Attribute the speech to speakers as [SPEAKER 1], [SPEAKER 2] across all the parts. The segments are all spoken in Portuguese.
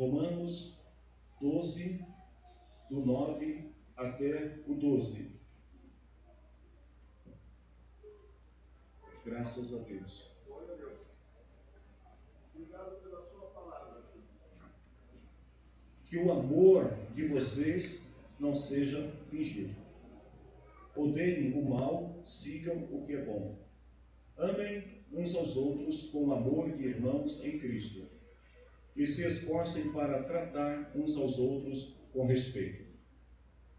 [SPEAKER 1] Romanos 12, do 9 até o 12. Graças a Deus.
[SPEAKER 2] Obrigado pela sua palavra.
[SPEAKER 1] Que o amor de vocês não seja fingido. Odeiem o mal, sigam o que é bom. Amem uns aos outros com o amor de irmãos em Cristo. E se esforcem para tratar uns aos outros com respeito.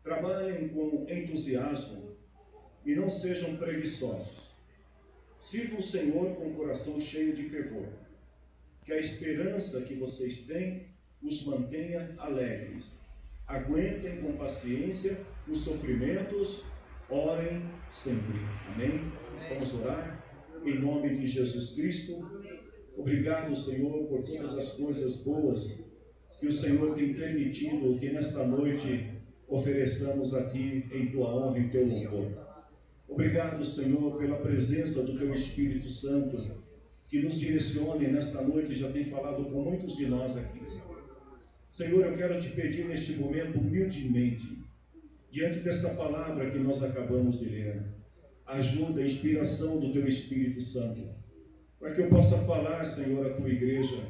[SPEAKER 1] Trabalhem com entusiasmo e não sejam preguiçosos. Sirvam o Senhor com o coração cheio de fervor. Que a esperança que vocês têm os mantenha alegres. Aguentem com paciência os sofrimentos, orem sempre. Amém? Vamos orar? Em nome de Jesus Cristo, obrigado, Senhor, por todas as coisas boas que o Senhor tem permitido que nesta noite ofereçamos a Ti em Tua honra e em Teu louvor. Obrigado, Senhor, pela presença do Teu Espírito Santo, que nos direcione nesta noite, já tem falado com muitos de nós aqui. Senhor, eu quero Te pedir neste momento, humildemente, diante desta palavra que nós acabamos de ler, ajuda, inspiração do Teu Espírito Santo, para que eu possa falar, Senhor, à Tua igreja,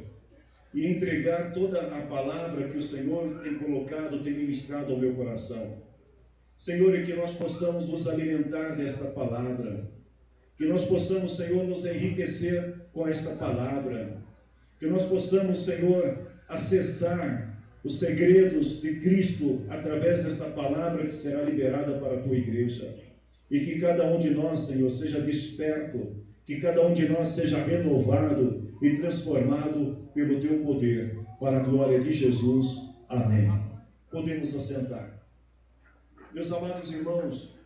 [SPEAKER 1] e entregar toda a palavra que o Senhor tem colocado, tem ministrado ao meu coração. Senhor, e que nós possamos nos alimentar desta palavra, que nós possamos, Senhor, nos enriquecer com esta palavra, que nós possamos, Senhor, acessar os segredos de Cristo através desta palavra que será liberada para a Tua igreja, e que cada um de nós, Senhor, seja desperto, que cada um de nós seja renovado e transformado pelo Teu poder, para a glória de Jesus. Amém. Podemos assentar. Meus amados irmãos,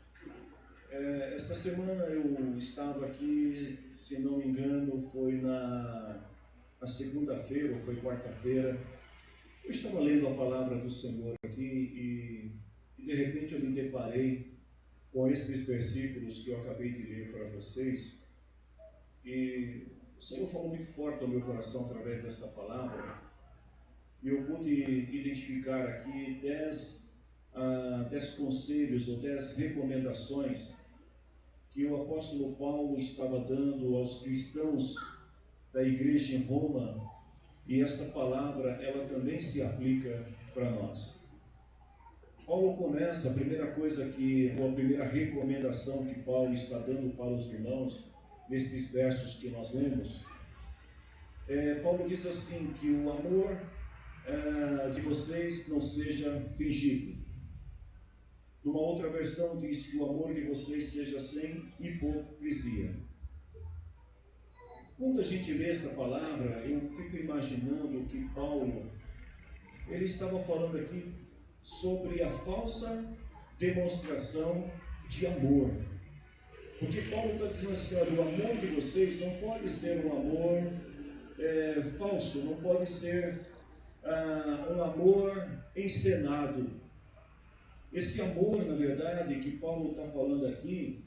[SPEAKER 1] esta semana eu estava aqui, se não me engano, foi na segunda-feira ou foi quarta-feira. Eu estava lendo a palavra do Senhor aqui e de repente eu me deparei com estes versículos que eu acabei de ler para vocês. E o Senhor falou muito forte ao meu coração através desta palavra. E eu pude identificar aqui 10 conselhos ou 10 recomendações que o apóstolo Paulo estava dando aos cristãos da igreja em Roma, e esta palavra ela também se aplica para nós. Paulo começa, a primeira recomendação que Paulo está dando para os irmãos, nestes versos que nós lemos, Paulo diz assim, que o amor de vocês não seja fingido. Numa outra versão diz que o amor de vocês seja sem hipocrisia. Quando a gente lê esta palavra, eu fico imaginando que Paulo, ele estava falando aqui sobre a falsa demonstração de amor. Porque Paulo está dizendo assim, olha, o amor de vocês não pode ser um amor falso, não pode ser um amor encenado. Esse amor, na verdade, que Paulo está falando aqui,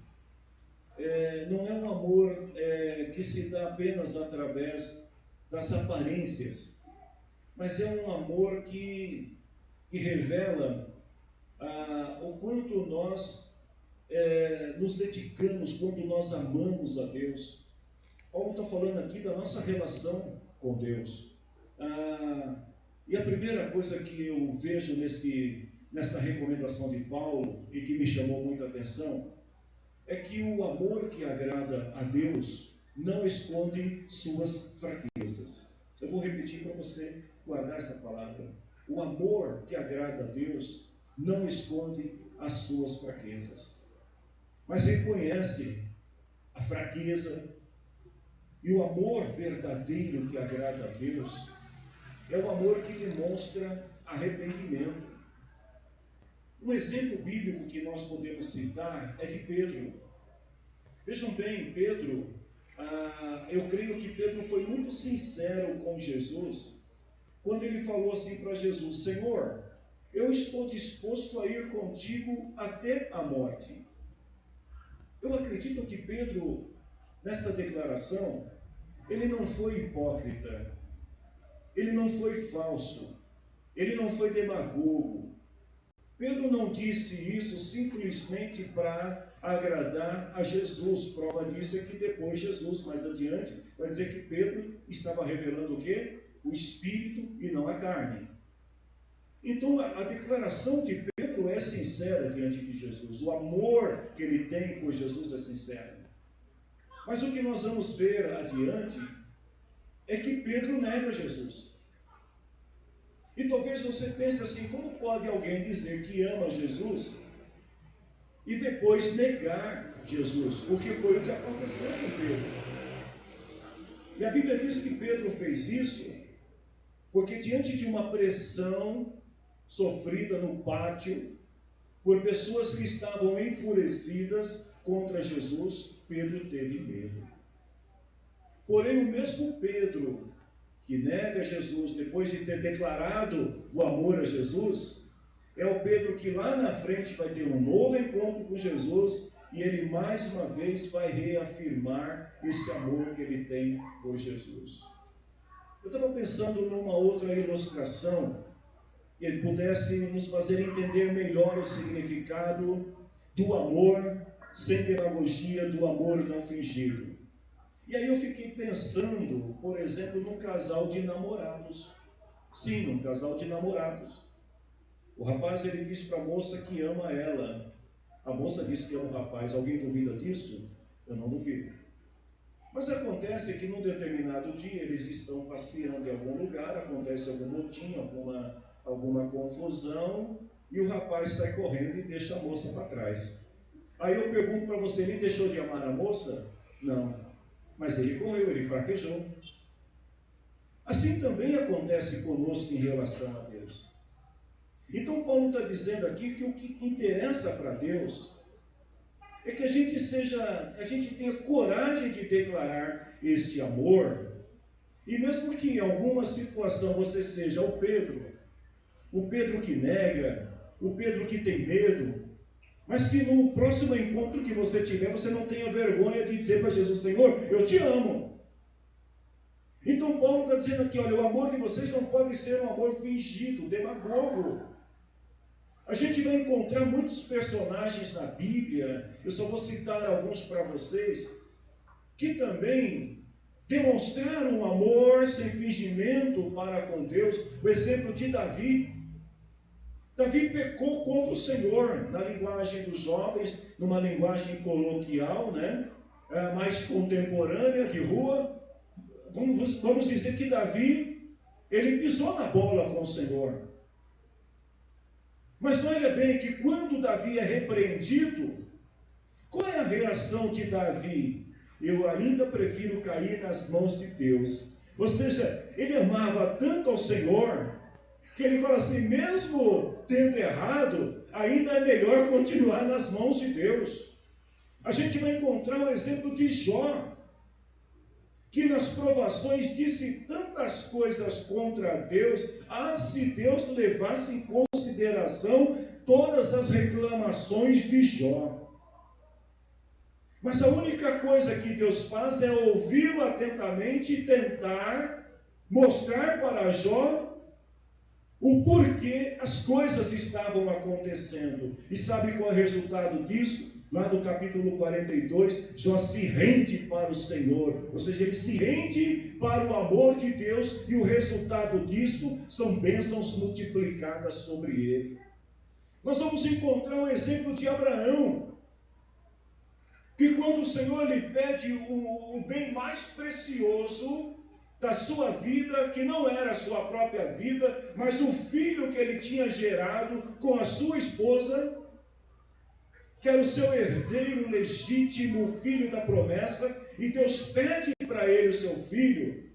[SPEAKER 1] não é um amor que se dá apenas através das aparências, mas é um amor que revela o quanto nós nos dedicamos, quanto nós amamos a Deus. Paulo está falando aqui da nossa relação com Deus. E a primeira coisa que eu vejo nesta recomendação de Paulo, e que me chamou muita atenção, é que o amor que agrada a Deus não esconde suas fraquezas. Eu vou repetir para você guardar essa palavra. O amor que agrada a Deus não esconde as suas fraquezas, mas reconhece a fraqueza. E o amor verdadeiro que agrada a Deus é o amor que demonstra arrependimento. Um exemplo bíblico que nós podemos citar é de Pedro. Vejam bem, Pedro, eu creio que Pedro foi muito sincero com Jesus, quando ele falou assim para Jesus, Senhor, eu estou disposto a ir contigo até a morte. Eu acredito que Pedro, nesta declaração, ele não foi hipócrita, ele não foi falso, ele não foi demagogo. Pedro não disse isso simplesmente para agradar a Jesus. Prova disso é que depois Jesus, mais adiante, vai dizer que Pedro estava revelando o quê? O Espírito e não a carne. Então a declaração de Pedro é sincera diante de Jesus. O amor que ele tem por Jesus é sincero. Mas o que nós vamos ver adiante é que Pedro nega Jesus. E talvez você pense assim, como pode alguém dizer que ama Jesus e depois negar Jesus? Porque foi o que aconteceu com Pedro. E a Bíblia diz que Pedro fez isso porque diante de uma pressão sofrida no pátio por pessoas que estavam enfurecidas contra Jesus, Pedro teve medo. Porém, o mesmo Pedro que nega Jesus depois de ter declarado o amor a Jesus, é o Pedro que lá na frente vai ter um novo encontro com Jesus e ele mais uma vez vai reafirmar esse amor que ele tem por Jesus. Eu estava pensando numa outra ilustração que pudesse nos fazer entender melhor o significado do amor sem demagogia, do amor não fingido. E aí eu fiquei pensando, por exemplo, num casal de namorados. Sim, num casal de namorados. O rapaz, ele diz para a moça que ama ela. A moça diz que ama o rapaz. Alguém duvida disso? Eu não duvido. Mas acontece que num determinado dia eles estão passeando em algum lugar, acontece algum motim, alguma confusão, e o rapaz sai correndo e deixa a moça para trás. Aí eu pergunto para você, ele deixou de amar a moça? Não. Mas ele correu, ele fraquejou. Assim também acontece conosco em relação a Deus. Então Paulo está dizendo aqui que o que interessa para Deus é que a gente tenha coragem de declarar este amor. E mesmo que em alguma situação você seja o Pedro que nega, o Pedro que tem medo, mas que no próximo encontro que você tiver, você não tenha vergonha de dizer para Jesus, Senhor, eu te amo. Então Paulo está dizendo aqui, olha, o amor de vocês não pode ser um amor fingido, demagogo. A gente vai encontrar muitos personagens na Bíblia, eu só vou citar alguns para vocês, que também demonstraram amor sem fingimento para com Deus. O exemplo de Davi. Davi pecou contra o Senhor, na linguagem dos jovens, numa linguagem coloquial, né? Mais contemporânea, de rua. Vamos dizer que Davi, ele pisou na bola com o Senhor. Mas olha bem que quando Davi é repreendido, qual é a reação de Davi? Eu ainda prefiro cair nas mãos de Deus. Ou seja, ele amava tanto ao Senhor, que ele fala assim, mesmo tendo errado, ainda é melhor continuar nas mãos de Deus. A gente vai encontrar o exemplo de Jó, que nas provações disse tantas coisas contra Deus, se Deus levasse em consideração todas as reclamações de Jó. Mas a única coisa que Deus faz é ouvi-lo atentamente e tentar mostrar para Jó o porquê as coisas estavam acontecendo. E sabe qual é o resultado disso? Lá no capítulo 42, Jó se rende para o Senhor, ou seja, ele se rende para o amor de Deus, e o resultado disso são bênçãos multiplicadas sobre ele. Nós vamos encontrar um exemplo de Abraão, que quando o Senhor lhe pede o bem mais precioso da sua vida, que não era a sua própria vida, mas o filho que ele tinha gerado com a sua esposa, que era o seu herdeiro legítimo, filho da promessa, e Deus pede para ele o seu filho.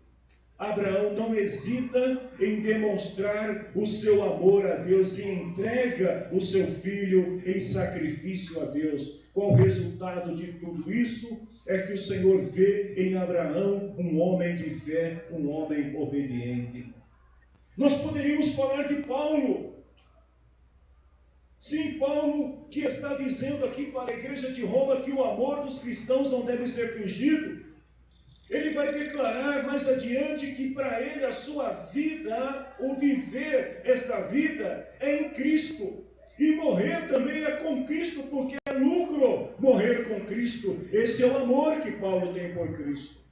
[SPEAKER 1] Abraão não hesita em demonstrar o seu amor a Deus e entrega o seu filho em sacrifício a Deus. Qual o resultado de tudo isso? É que o Senhor vê em Abraão um homem de fé, um homem obediente. Nós poderíamos falar de Paulo. Sim, Paulo, que está dizendo aqui para a igreja de Roma que o amor dos cristãos não deve ser fingido. Ele vai declarar mais adiante que para ele a sua vida, o viver esta vida, é em Cristo. E morrer também é com Cristo, porque é lucro morrer com Cristo. Esse é o amor que Paulo tem por Cristo.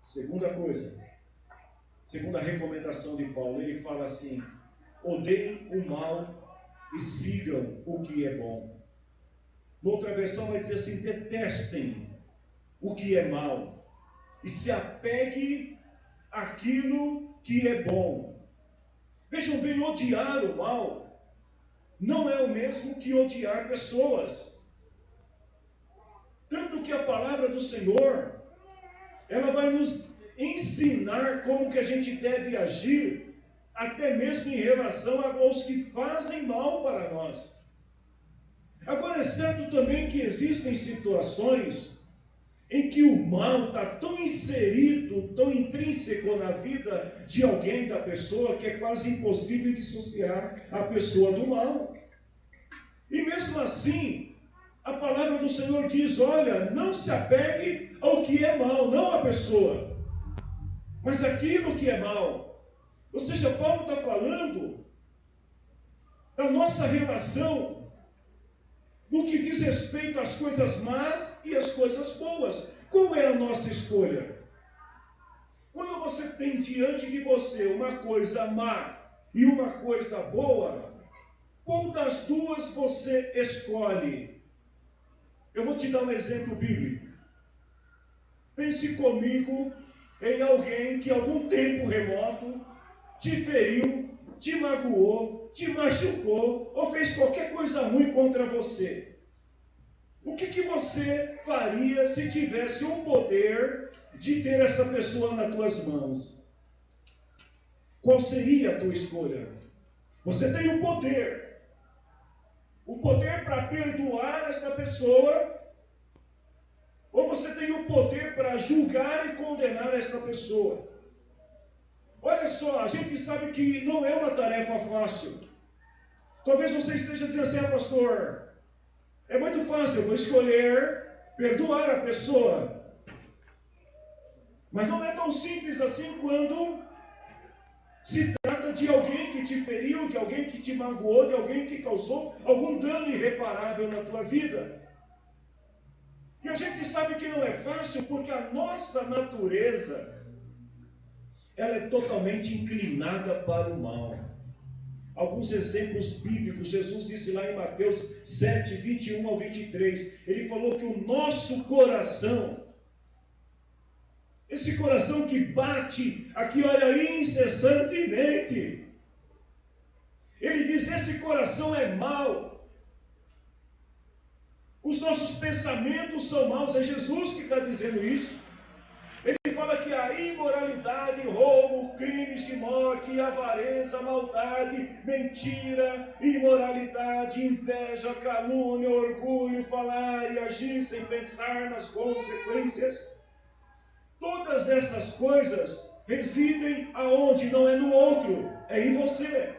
[SPEAKER 1] Segunda coisa, segunda recomendação de Paulo, ele fala assim: odeiem o mal e sigam o que é bom. Noutra versão vai dizer assim: detestem o que é mal e se apegue àquilo que é bom. Vejam bem, odiar o mal não é o mesmo que odiar pessoas. Tanto que a palavra do Senhor, ela vai nos ensinar como que a gente deve agir, até mesmo em relação aos que fazem mal para nós. Agora, é certo também que existem situações em que o mal está tão inserido, tão intrínseco na vida de alguém, da pessoa, que é quase impossível dissociar a pessoa do mal. E mesmo assim, a palavra do Senhor diz: olha, não se apegue ao que é mal, não à pessoa, mas aquilo que é mal. Ou seja, Paulo está falando da nossa relação no que diz respeito às coisas más e às coisas boas. Qual é a nossa escolha? Quando você tem diante de você uma coisa má e uma coisa boa, qual das duas você escolhe? Eu vou te dar um exemplo bíblico. Pense comigo em alguém que algum tempo remoto te feriu, te magoou, te machucou ou fez qualquer coisa ruim contra você. O que você faria se tivesse o poder de ter esta pessoa nas tuas mãos? Qual seria a tua escolha? Você tem o poder para perdoar esta pessoa, ou você tem o poder para julgar e condenar esta pessoa? Olha só, a gente sabe que não é uma tarefa fácil. Talvez você esteja dizendo assim: pastor, é muito fácil, eu vou escolher perdoar a pessoa. Mas não é tão simples assim quando se trata de alguém que te feriu, de alguém que te magoou, de alguém que causou algum dano irreparável na tua vida. E a gente sabe que não é fácil porque a nossa natureza, ela é totalmente inclinada para o mal. Alguns exemplos bíblicos, Jesus disse lá em Mateus 7, 21 ao 23, ele falou que o nosso coração, esse coração que bate aqui, olha, incessantemente, ele diz: esse coração é mau, os nossos pensamentos são maus. É Jesus que está dizendo isso. Ele fala que a imoralidade, roubo, crimes de morte, avareza, maldade, mentira, imoralidade, inveja, calúnia, orgulho, falar e agir sem pensar nas consequências. Todas essas coisas residem aonde? Não é no outro, é em você.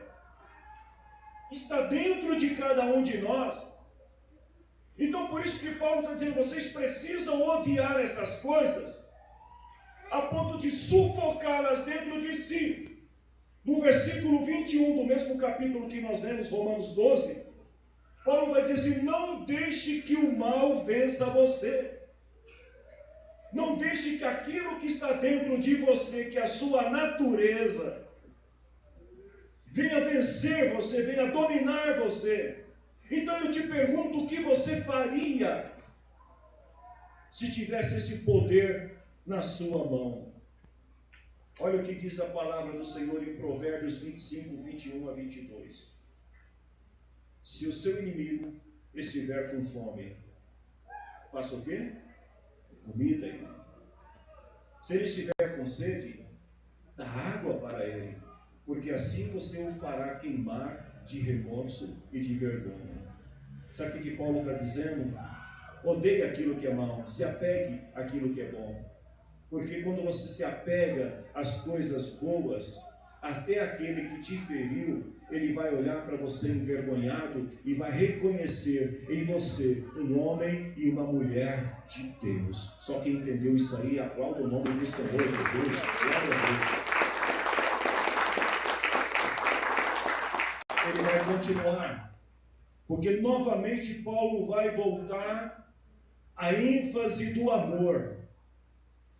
[SPEAKER 1] Está dentro de cada um de nós. Então por isso que Paulo está dizendo: vocês precisam odiar essas coisas a ponto de sufocá-las dentro de si. No versículo 21 do mesmo capítulo que nós lemos, Romanos 12, Paulo vai dizer assim: não deixe que o mal vença você. Não deixe que aquilo que está dentro de você, que é a sua natureza, venha vencer você, venha dominar você. Então eu te pergunto: o que você faria se tivesse esse poder na sua mão? Olha o que diz a palavra do Senhor em Provérbios 25, 21 a 22. Se o seu inimigo estiver com fome, faça o quê? Comida, irmão. Se ele estiver com sede, dá água para ele, porque assim você o fará queimar de remorso e de vergonha. Sabe o que Paulo está dizendo? Odeie aquilo que é mal, se apegue àquilo que é bom. Porque quando você se apega às coisas boas, até aquele que te feriu, ele vai olhar para você envergonhado e vai reconhecer em você um homem e uma mulher de Deus. Só quem entendeu isso aí, aplauda o nome do Senhor Jesus. Glória a Deus. Ele vai continuar, porque novamente Paulo vai voltar à ênfase do amor.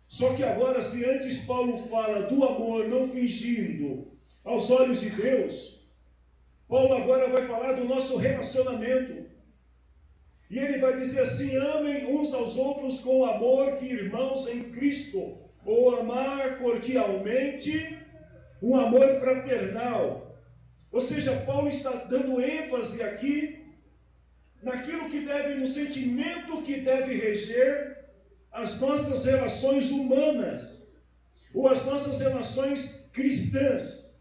[SPEAKER 1] Só que agora, se antes Paulo fala do amor não fingindo aos olhos de Deus, Paulo agora vai falar do nosso relacionamento. E ele vai dizer assim: amem uns aos outros com amor que irmãos em Cristo, ou amar cordialmente, um amor fraternal. Ou seja, Paulo está dando ênfase aqui naquilo que deve, no sentimento que deve reger as nossas relações humanas, ou as nossas relações cristãs.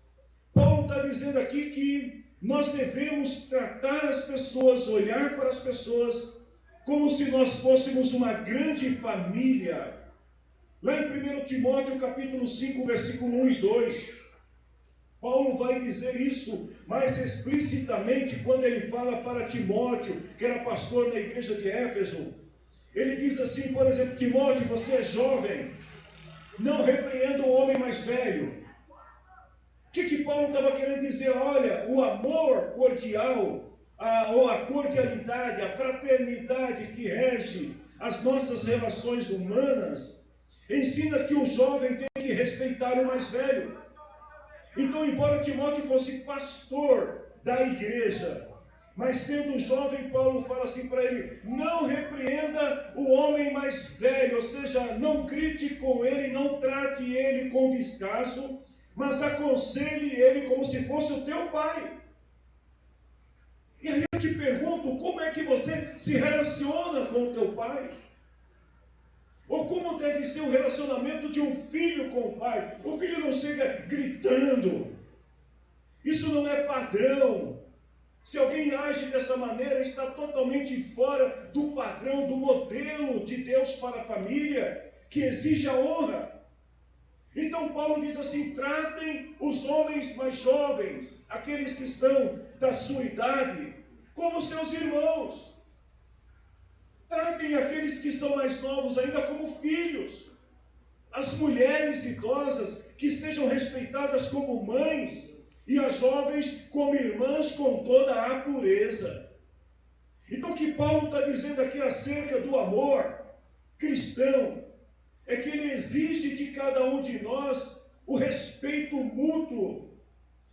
[SPEAKER 1] Paulo está dizendo aqui que nós devemos tratar as pessoas, olhar para as pessoas, como se nós fôssemos uma grande família. Lá em 1 Timóteo capítulo 5, versículo 1 e 2, Paulo vai dizer isso mais explicitamente quando ele fala para Timóteo, que era pastor na igreja de Éfeso. Ele diz assim, por exemplo: Timóteo, você é jovem, não repreenda o homem mais velho. O que Paulo estava querendo dizer? Olha, o amor cordial, ou a cordialidade, a fraternidade que rege as nossas relações humanas, ensina que o jovem tem que respeitar o mais velho. Então, embora Timóteo fosse pastor da igreja, mas sendo jovem, Paulo fala assim para ele: não repreenda o homem mais velho, ou seja, não grite com ele, não trate ele com descaso, mas aconselhe ele como se fosse o teu pai. E aí eu te pergunto, como é que você se relaciona com o teu pai? Ou como deve ser o relacionamento de um filho com o pai? O filho não chega gritando. Isso não é padrão. Se alguém age dessa maneira, está totalmente fora do padrão, do modelo de Deus para a família, que exige a honra. Então Paulo diz assim: tratem os homens mais jovens, aqueles que estão da sua idade, como seus irmãos. Tratem aqueles que são mais novos ainda como filhos. As mulheres idosas que sejam respeitadas como mães, e as jovens como irmãs com toda a pureza. Então o que Paulo está dizendo aqui acerca do amor cristão é que ele exige de cada um de nós o respeito mútuo,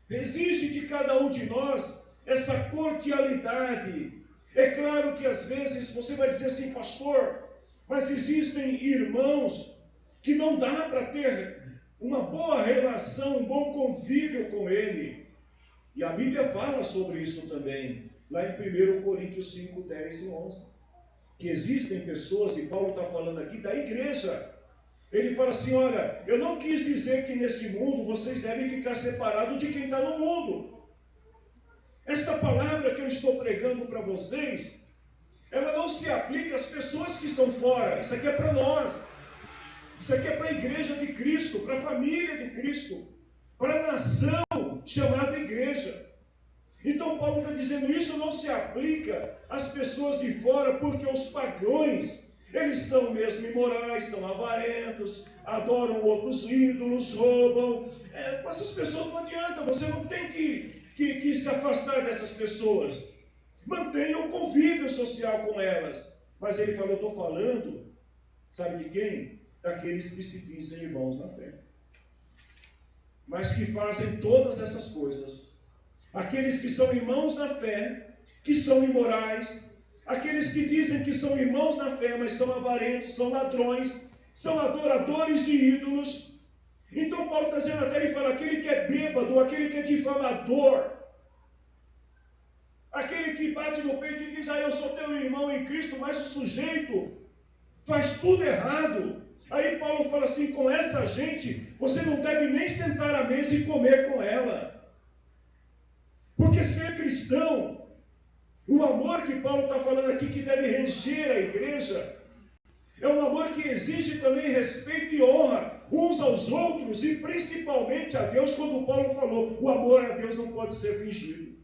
[SPEAKER 1] exige de cada um de nós essa cordialidade. É claro que às vezes você vai dizer assim: pastor, mas existem irmãos que não dá para ter uma boa relação, um bom convívio com ele. E a Bíblia fala sobre isso também, lá em 1 Coríntios 5, 10 e 11. Que existem pessoas, e Paulo está falando aqui da igreja. Ele fala assim: olha, eu não quis dizer que neste mundo vocês devem ficar separados de quem está no mundo. Esta palavra que eu estou pregando para vocês, ela não se aplica às pessoas que estão fora. Isso aqui é para nós. Isso aqui é para a igreja de Cristo, para a família de Cristo, para a nação chamada igreja. Então Paulo está dizendo: isso não se aplica às pessoas de fora, porque os pagãos, eles são mesmo imorais, são avarentos, adoram outros ídolos, roubam. Com essas pessoas não adianta, você não tem que se afastar dessas pessoas. Mantenha o convívio social com elas. Mas ele falou: eu estou falando, sabe de quem? Daqueles que se dizem irmãos na fé, mas que fazem todas essas coisas. Aqueles que são irmãos na fé, que são imorais, aqueles que dizem que são irmãos na fé, mas são avarentos, são ladrões, são adoradores de ídolos. Então Paulo está dizendo, até ele fala: aquele que é bêbado, aquele que é difamador, aquele que bate no peito e diz: eu sou teu irmão em Cristo, mas o sujeito faz tudo errado. Aí Paulo fala assim: com essa gente, você não deve nem sentar à mesa e comer com ela. Porque ser cristão, o amor que Paulo está falando aqui que deve reger a igreja, É um amor que exige também respeito e honra uns aos outros e principalmente a Deus, quando Paulo falou, o amor a Deus não pode ser fingido.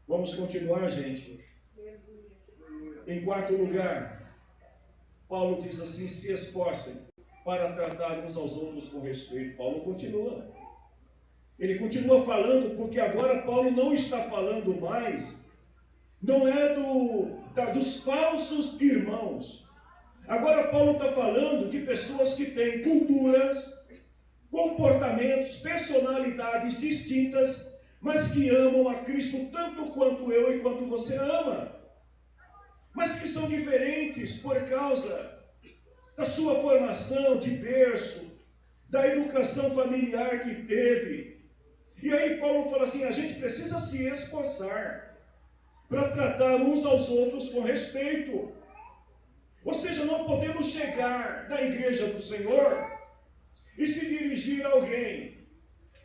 [SPEAKER 1] Vamos continuar, gente. Em quarto lugar, Paulo diz assim, se esforcem para tratar uns aos outros com respeito. Paulo continua. Ele continua falando, porque agora Paulo não está falando mais, não é dos falsos irmãos. Agora Paulo está falando de pessoas que têm culturas, comportamentos, personalidades distintas, mas que amam a Cristo tanto quanto eu e quanto você ama. Mas que são diferentes por causa da sua formação de berço, da educação familiar que teve. E aí Paulo fala assim, a gente precisa se esforçar para tratar uns aos outros com respeito. Ou seja, não podemos chegar na igreja do Senhor e se dirigir a alguém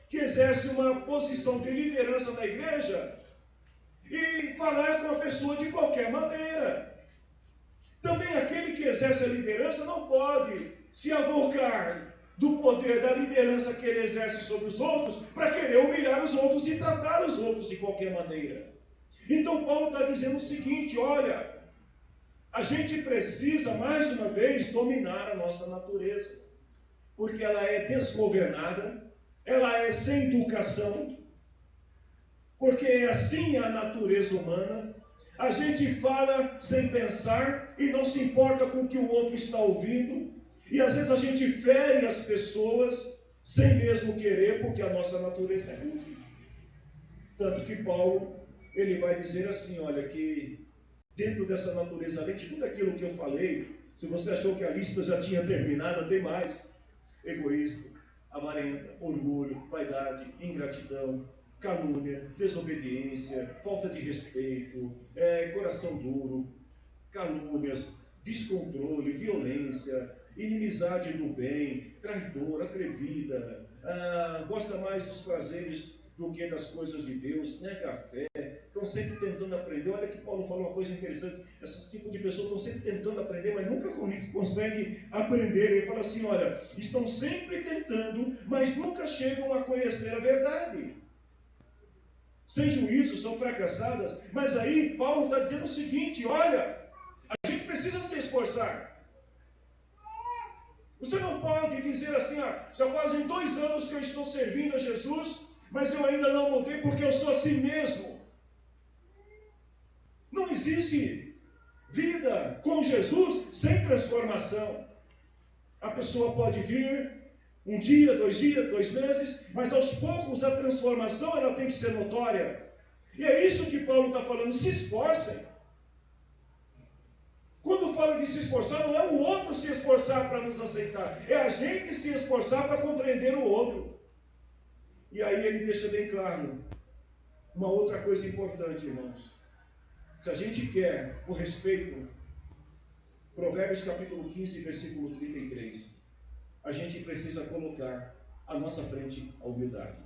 [SPEAKER 1] que exerce uma posição de liderança na igreja e falar com a pessoa de qualquer maneira. Também aquele que exerce a liderança não pode se avocar do poder da liderança que ele exerce sobre os outros para querer humilhar os outros e tratar os outros de qualquer maneira. Então Paulo está dizendo o seguinte, olha, a gente precisa mais uma vez dominar a nossa natureza, porque ela é desgovernada, ela é sem educação, porque é assim a natureza humana. A gente fala sem pensar e não se importa com o que o outro está ouvindo, e às vezes a gente fere as pessoas sem mesmo querer, porque a nossa natureza é ruim. Tanto que Paulo, ele vai dizer assim, olha, que dentro dessa natureza, além de tudo aquilo que eu falei, se você achou que a lista já tinha terminado, tem mais. Egoísta, avarenta, orgulho, vaidade, ingratidão, calúnia, desobediência, falta de respeito, coração duro, calúnias, descontrole, violência, inimizade do bem, traidor, atrevida, gosta mais dos prazeres do que das coisas de Deus, nega a fé, estão sempre tentando aprender. Olha que Paulo falou uma coisa interessante, esses tipos de pessoas estão sempre tentando aprender, mas nunca conseguem aprender. Ele fala assim, olha, estão sempre tentando, mas nunca chegam a conhecer a verdade. Sem juízo, são fracassadas. Mas aí Paulo está dizendo o seguinte, olha, a gente precisa se esforçar. Você não pode dizer assim, já fazem 2 anos que eu estou servindo a Jesus, mas eu ainda não mudei porque eu sou assim mesmo. Não existe vida com Jesus sem transformação. A pessoa pode vir 1 dia, 2 dias, 2 meses, mas aos poucos a transformação ela tem que ser notória. E é isso que Paulo está falando, se esforcem. Quando fala de se esforçar, não é o outro se esforçar para nos aceitar, é a gente se esforçar para compreender o outro. E aí ele deixa bem claro uma outra coisa importante, irmãos. Se a gente quer o respeito, Provérbios capítulo 15, versículo 33, a gente precisa colocar à nossa frente a humildade.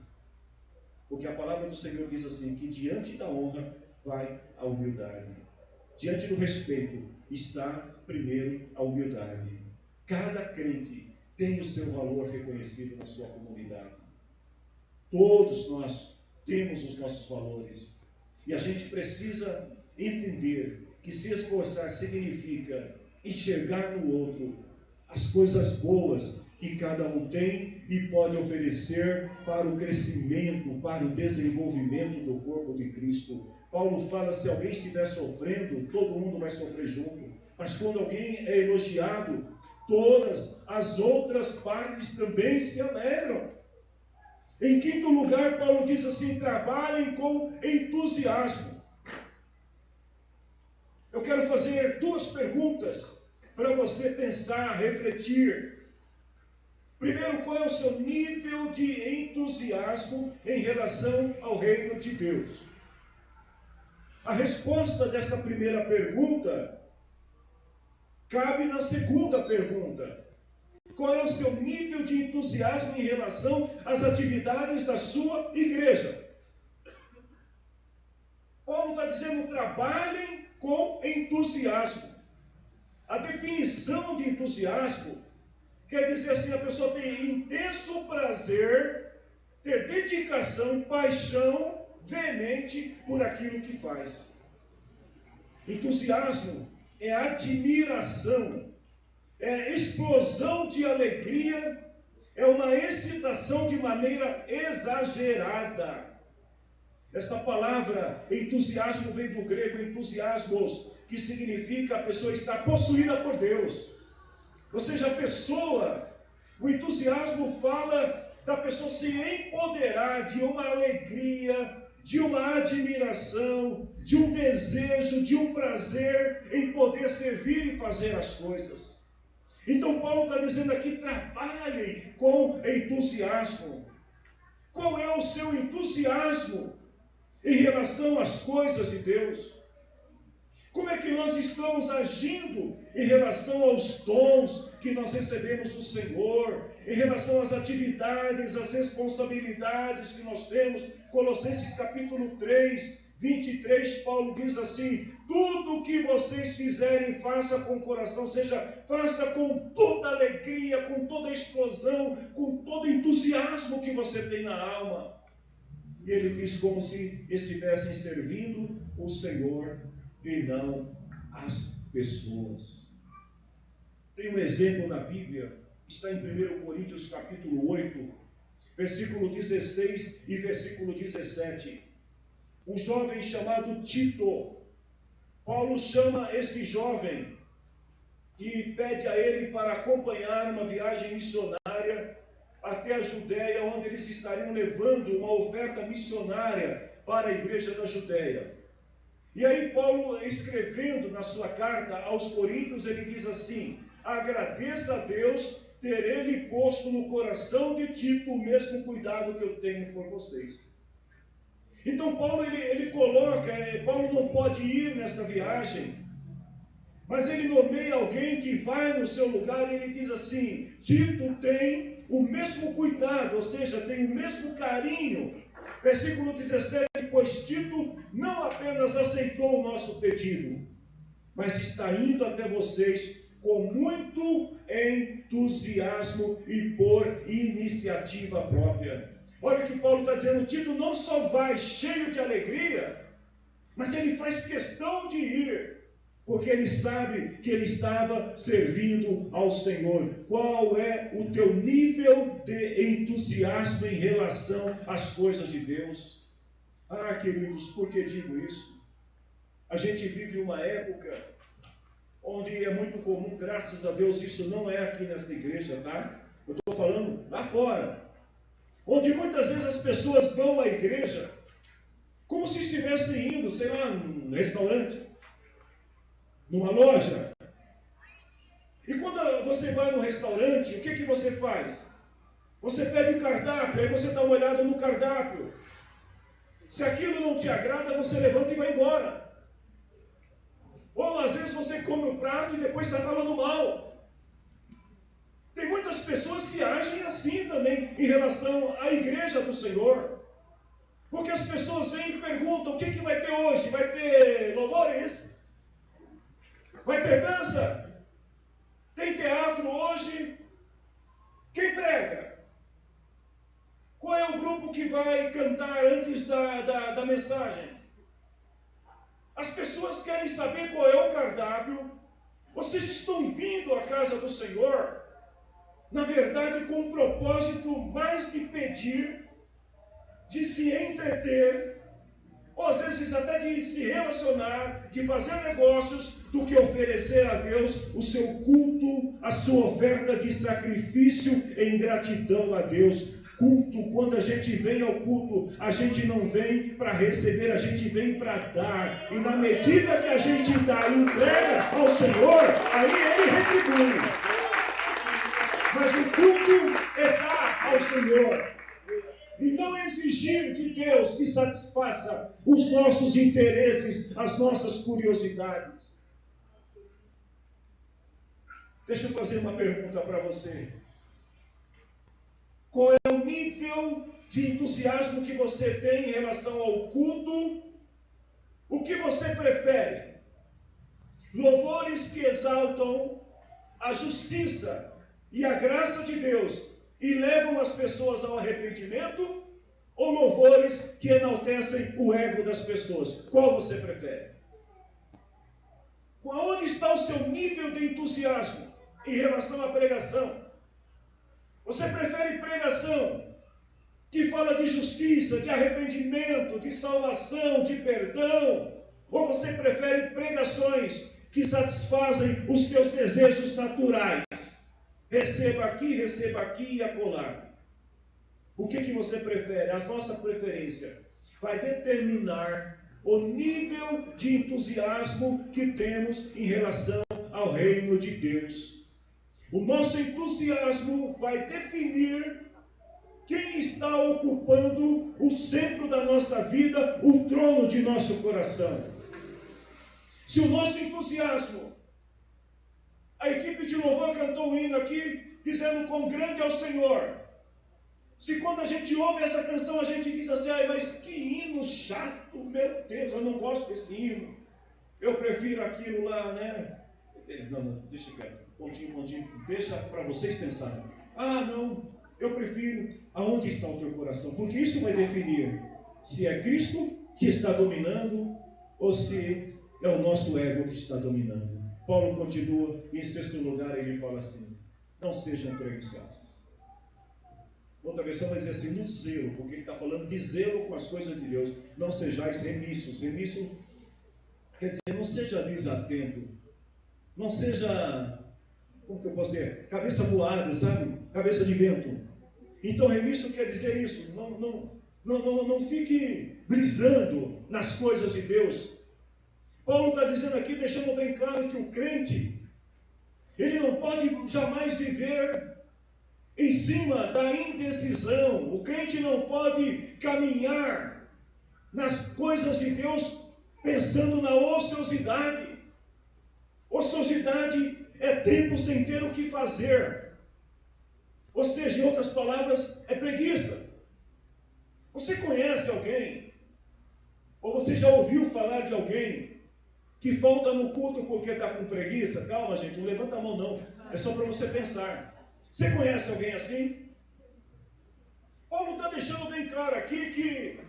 [SPEAKER 1] Porque a palavra do Senhor diz assim, que diante da honra vai a humildade. Diante do respeito está primeiro a humildade. Cada crente tem o seu valor reconhecido na sua comunidade. Todos nós temos os nossos valores. E a gente precisa entender que se esforçar significa enxergar no outro as coisas boas que cada um tem e pode oferecer para o crescimento, para o desenvolvimento do corpo de Cristo. Paulo fala, se alguém estiver sofrendo, todo mundo vai sofrer junto. Mas quando alguém é elogiado, todas as outras partes também se alegram. Em quinto lugar, Paulo diz assim, trabalhem com entusiasmo. Eu quero fazer 2 perguntas para você pensar, refletir. Primeiro, qual é o seu nível de entusiasmo em relação ao reino de Deus? A resposta desta primeira pergunta cabe na segunda pergunta. Qual é o seu nível de entusiasmo em relação às atividades da sua igreja? Paulo está dizendo, trabalhem com entusiasmo. A definição de entusiasmo quer dizer assim, a pessoa tem intenso prazer, ter dedicação, paixão veemente por aquilo que faz. Entusiasmo é admiração, é explosão de alegria, é uma excitação de maneira exagerada. Esta palavra entusiasmo vem do grego entusiasmos, que significa a pessoa estar possuída por Deus. Ou seja, o entusiasmo fala da pessoa se empoderar de uma alegria, de uma admiração, de um desejo, de um prazer em poder servir e fazer as coisas. Então Paulo está dizendo aqui, trabalhem com entusiasmo. Qual é o seu entusiasmo em relação às coisas de Deus? Como é que nós estamos agindo em relação aos dons que nós recebemos do Senhor, em relação às atividades, às responsabilidades que nós temos? Colossenses capítulo 3, 23, Paulo diz assim: tudo o que vocês fizerem, faça com o coração, ou seja, faça com toda alegria, com toda explosão, com todo entusiasmo que você tem na alma. E ele diz como se estivessem servindo o Senhor e não as pessoas. Tem um exemplo na Bíblia, está em 1 Coríntios capítulo 8, versículo 16 e versículo 17. Um jovem chamado Tito. Paulo chama esse jovem e pede a ele para acompanhar uma viagem missionária até a Judéia, onde eles estariam levando uma oferta missionária para a igreja da Judéia. E aí Paulo, escrevendo na sua carta aos Coríntios, ele diz assim: agradeça a Deus ter ele posto no coração de Tito o mesmo cuidado que eu tenho por vocês. Então Paulo ele coloca, Paulo não pode ir nesta viagem, mas ele nomeia alguém que vai no seu lugar e ele diz assim: Tito tem o mesmo cuidado, ou seja, tem o mesmo carinho. Versículo 17, pois Tito não apenas aceitou o nosso pedido, mas está indo até vocês com muito entusiasmo e por iniciativa própria. Olha o que Paulo está dizendo: Tito não só vai cheio de alegria, mas ele faz questão de ir, porque ele sabe que ele estava servindo ao Senhor. Qual é o teu nível de entusiasmo em relação às coisas de Deus? Ah, queridos, por que digo isso? A gente vive uma época onde é muito comum, graças a Deus, isso não é aqui nesta igreja, tá? Eu estou falando lá fora, onde muitas vezes as pessoas vão à igreja como se estivessem indo, sei lá, num restaurante, numa loja. E quando você vai no restaurante, o que você faz? Você pede o cardápio, aí você dá uma olhada no cardápio. Se aquilo não te agrada, você levanta e vai embora. Ou às vezes você come o prato e depois está falando mal. Tem muitas pessoas que agem assim também em relação à igreja do Senhor. Porque as pessoas vêm e perguntam: o que vai ter hoje? Vai ter louvores? Vai ter dança? Tem teatro hoje? Quem prega? Qual é o grupo que vai cantar antes da mensagem? As pessoas querem saber qual é o cardápio. Vocês estão vindo à casa do Senhor, na verdade, com um propósito mais de pedir, de se entreter, ou às vezes até de se relacionar, de fazer negócios, do que oferecer a Deus o seu culto, a sua oferta de sacrifício em gratidão a Deus. Culto, quando a gente vem ao culto, a gente não vem para receber, a gente vem para dar. E na medida que a gente dá e entrega ao Senhor, aí Ele retribui. Mas o culto é dar ao Senhor. E não exigir de Deus que satisfaça os nossos interesses, as nossas curiosidades. Deixa eu fazer uma pergunta para você. Qual é o nível de entusiasmo que você tem em relação ao culto? O que você prefere? Louvores que exaltam a justiça e a graça de Deus e levam as pessoas ao arrependimento, ou louvores que enaltecem o ego das pessoas? Qual você prefere? Onde está o seu nível de entusiasmo em relação à pregação? Você prefere pregação que fala de justiça, de arrependimento, de salvação, de perdão? Ou você prefere pregações que satisfazem os teus desejos naturais? Receba aqui e acolá. O que você prefere? A nossa preferência vai determinar o nível de entusiasmo que temos em relação ao reino de Deus. O nosso entusiasmo vai definir quem está ocupando o centro da nossa vida, o trono de nosso coração. Se o nosso entusiasmo, a equipe de louvor cantou um hino aqui, dizendo quão grande é o Senhor. Se quando a gente ouve essa canção, a gente diz assim, mas que hino chato, meu Deus, eu não gosto desse hino. Eu prefiro aquilo lá, né? Não, deixa quieto, pontinho, deixa para vocês pensarem. Não, eu prefiro aonde está o teu coração, porque isso vai definir se é Cristo que está dominando ou se é o nosso ego que está dominando. Paulo continua, e em sexto lugar ele fala assim, não sejam preguiçosos. Outra versão vai dizer assim, no zelo, porque ele está falando de zelo com as coisas de Deus. Não sejais remissos. Remisso quer dizer, não seja desatento. Não seja, como que eu posso dizer? Cabeça voada, sabe? Cabeça de vento. Então remisso quer dizer isso. Não fique brisando nas coisas de Deus. Paulo está dizendo aqui, deixando bem claro que o crente, ele não pode jamais viver em cima da indecisão. O crente não pode caminhar nas coisas de Deus pensando na ociosidade. Ociosidade é tempo sem ter o que fazer. Ou seja, em outras palavras, é preguiça. Você conhece alguém, ou você já ouviu falar de alguém que falta no culto porque está com preguiça? Calma, gente, não levanta a mão não. É só para você pensar. Você conhece alguém assim? Paulo está deixando bem claro aqui que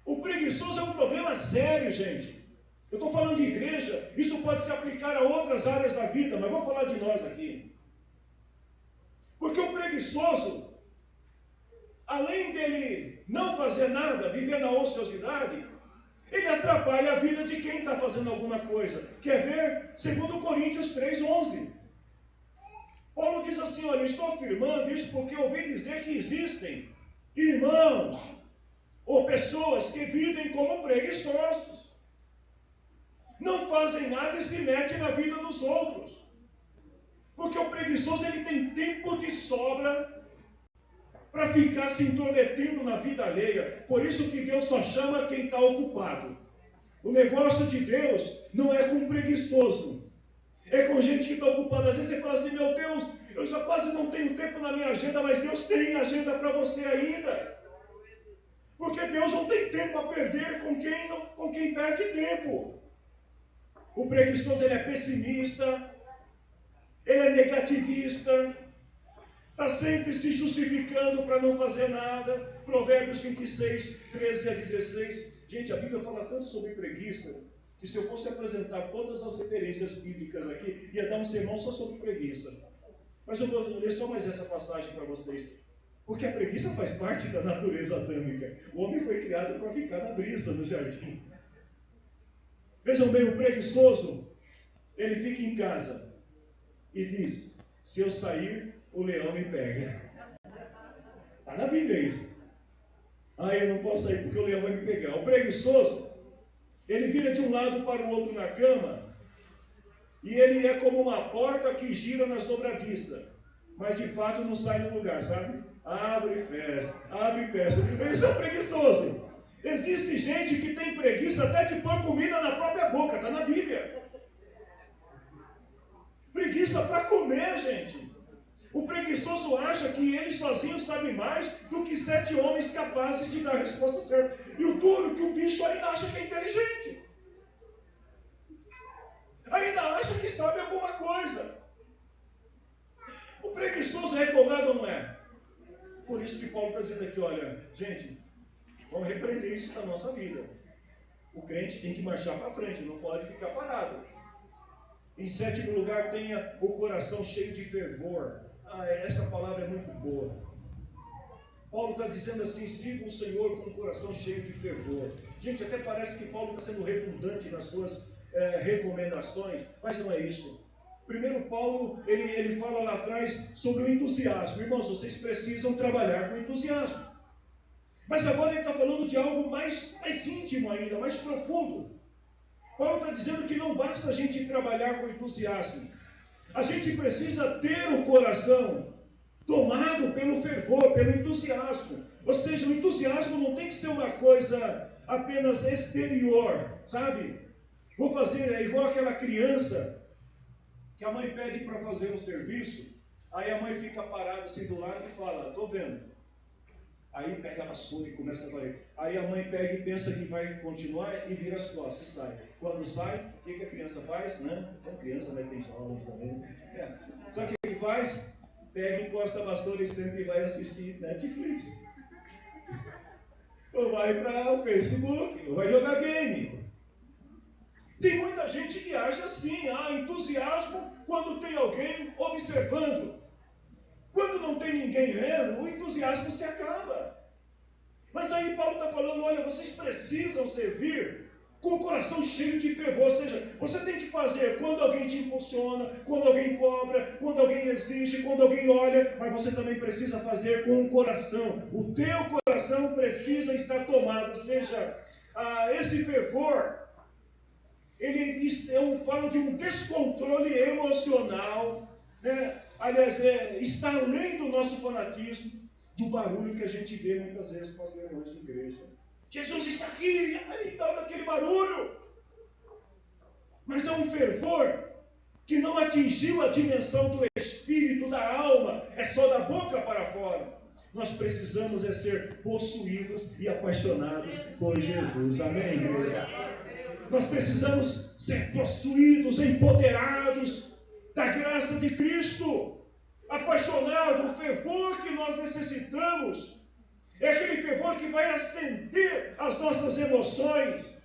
[SPEAKER 1] o preguiçoso é um problema sério, gente. Eu estou falando de igreja, isso pode se aplicar a outras áreas da vida, mas vou falar de nós aqui. Porque o preguiçoso, além dele não fazer nada, viver na ociosidade, ele atrapalha a vida de quem está fazendo alguma coisa. Quer ver? 2 Coríntios 3:11. Paulo diz assim, olha, eu estou afirmando isso porque eu ouvi dizer que existem irmãos ou pessoas que vivem como preguiçosos. Não fazem nada e se metem na vida dos outros. Porque o preguiçoso, ele tem tempo de sobra para ficar se intrometendo na vida alheia. Por isso que Deus só chama quem está ocupado. O negócio de Deus não é com preguiçoso. É com gente que está ocupada. Às vezes você fala assim, meu Deus, eu já quase não tenho tempo na minha agenda, mas Deus tem agenda para você ainda. Porque Deus não tem tempo a perder com quem perde tempo. O preguiçoso, ele é pessimista, ele é negativista, está sempre se justificando para não fazer nada. Provérbios 26, 13-16. Gente, a Bíblia fala tanto sobre preguiça, que se eu fosse apresentar todas as referências bíblicas aqui, ia dar um sermão só sobre preguiça. Mas eu vou ler só mais essa passagem para vocês. Porque a preguiça faz parte da natureza adâmica. O homem foi criado para ficar na brisa no jardim. Vejam bem, o preguiçoso, ele fica em casa e diz, se eu sair, o leão me pega. Está na Bíblia isso. Eu não posso sair porque o leão vai me pegar. O preguiçoso, ele vira de um lado para o outro na cama, e ele é como uma porta que gira nas dobradiças, mas de fato não sai do lugar, sabe? Abre e fecha, abre e fecha. Esse é o preguiçoso. Existe gente que tem preguiça até de pôr comida na própria boca, está na Bíblia. Preguiça para comer, gente. O preguiçoso acha que ele sozinho sabe mais do que 7 homens capazes de dar a resposta certa. E o duro que o bicho ainda acha que é inteligente. sabe alguma coisa. O preguiçoso é folgado ou não é? Por isso que Paulo está dizendo aqui, olha, gente, vamos repreender isso na nossa vida. O crente tem que marchar para frente, não pode ficar parado. Em sétimo lugar, tenha o coração cheio de fervor. Essa palavra é muito boa. Paulo está dizendo assim, sirva o Senhor com o coração cheio de fervor. Gente, até parece que Paulo está sendo redundante nas suas recomendações, mas não é isso. Primeiro Paulo, ele fala lá atrás sobre o entusiasmo. Irmãos, vocês precisam trabalhar com entusiasmo. Mas agora ele está falando de algo mais íntimo ainda, mais profundo. Paulo está dizendo que não basta a gente trabalhar com entusiasmo. A gente precisa ter o coração tomado pelo fervor, pelo entusiasmo. Ou seja, o entusiasmo não tem que ser uma coisa apenas exterior, sabe? Vou fazer, é igual aquela criança que a mãe pede para fazer um serviço, aí a mãe fica parada assim do lado e fala, estou vendo. Aí pega a vassoura e começa a varrer. Aí a mãe pega e pensa que vai continuar e vira as costas e sai. Quando sai, o que a criança faz? Né? Então criança, né? Tem jovens também. Sabe o que ele faz? Pega, encosta a vassoura e senta e vai assistir Netflix. Ou vai para o Facebook, ou vai jogar game. Tem muita gente que age assim, entusiasmo quando tem alguém observando. Quando não tem ninguém vendo, o entusiasmo se acaba. Mas aí Paulo está falando, olha, vocês precisam servir com o coração cheio de fervor. Ou seja, você tem que fazer quando alguém te impulsiona, quando alguém cobra, quando alguém exige, quando alguém olha, mas você também precisa fazer com o coração. O teu coração precisa estar tomado. Ou seja, esse fervor, ele fala de um descontrole emocional, né? Aliás, está além do nosso fanatismo, do barulho que a gente vê muitas vezes nas reuniões de igreja. Jesus está aqui, aí está daquele barulho. Mas é um fervor que não atingiu a dimensão do espírito, da alma, é só da boca para fora. Nós precisamos ser possuídos e apaixonados por Jesus. Amém, igreja? Nós precisamos ser possuídos, empoderados da graça de Cristo, apaixonado, o fervor que nós necessitamos, é aquele fervor que vai acender as nossas emoções,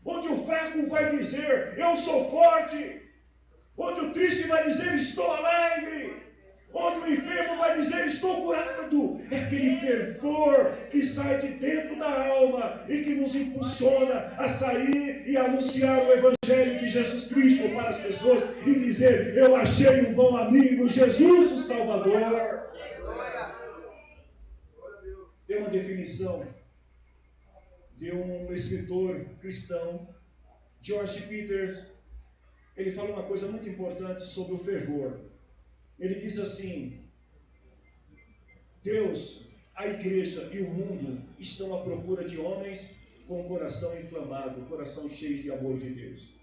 [SPEAKER 1] onde o fraco vai dizer, eu sou forte, onde o triste vai dizer, estou alegre, onde o enfermo vai dizer, estou curado. É aquele fervor que sai de dentro da alma e que nos impulsiona a sair e anunciar o Evangelho de Jesus Cristo para as pessoas e dizer, eu achei um bom amigo, Jesus o Salvador. Tem uma definição de um escritor cristão, George Peters. Ele fala uma coisa muito importante sobre o fervor. Ele diz assim, Deus, a igreja e o mundo estão à procura de homens com o coração inflamado, coração cheio de amor de Deus.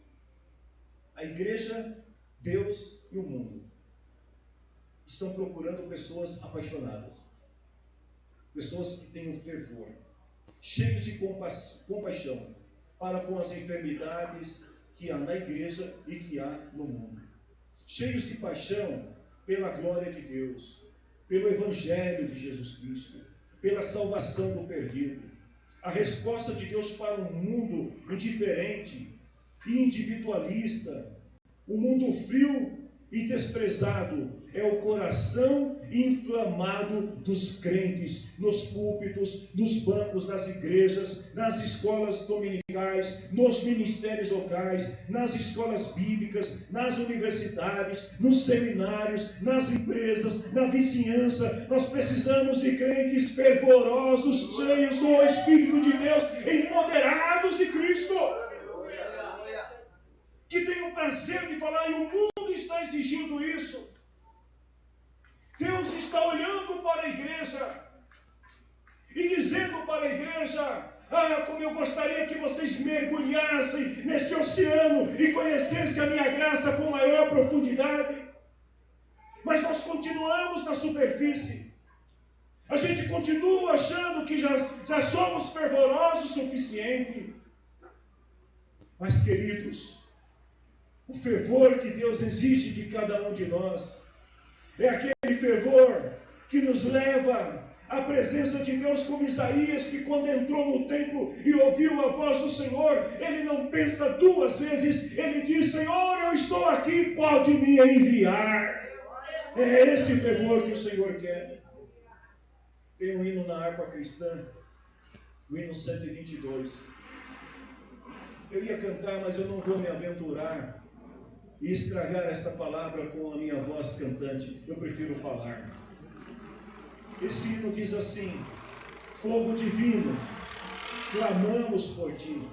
[SPEAKER 1] A igreja, Deus e o mundo estão procurando pessoas apaixonadas, pessoas que têm um fervor, cheios de compaixão para com as enfermidades que há na igreja e que há no mundo, cheios de paixão pela glória de Deus, pelo Evangelho de Jesus Cristo, pela salvação do perdido. A resposta de Deus para um mundo indiferente e individualista, um mundo frio e desprezado, é o coração inflamado dos crentes, nos púlpitos, nos bancos das igrejas, nas escolas dominicais, nos ministérios locais, nas escolas bíblicas, nas universidades, nos seminários, nas empresas, na vizinhança. Nós precisamos de crentes fervorosos, cheios do Espírito de Deus, empoderados de Cristo, que tenham prazer de falar, e o mundo está exigindo isso. Deus está olhando para a igreja e dizendo para a igreja, como eu gostaria que vocês mergulhassem neste oceano e conhecessem a minha graça com maior profundidade. Mas nós continuamos na superfície. A gente continua achando que já somos fervorosos o suficiente. Mas, queridos, O fervor que Deus exige de cada um de nós é aquele fervor que nos leva à presença de Deus, como Isaías, que quando entrou no templo e ouviu a voz do Senhor, ele não pensa duas vezes, ele diz: Senhor, eu estou aqui, pode me enviar. É esse fervor que o Senhor quer. Tem um hino na harpa cristã, o hino 122. Eu ia cantar, mas eu não vou me aventurar e estragar esta palavra com a minha voz cantante. Eu prefiro falar. Esse hino diz assim: fogo divino, clamamos por ti.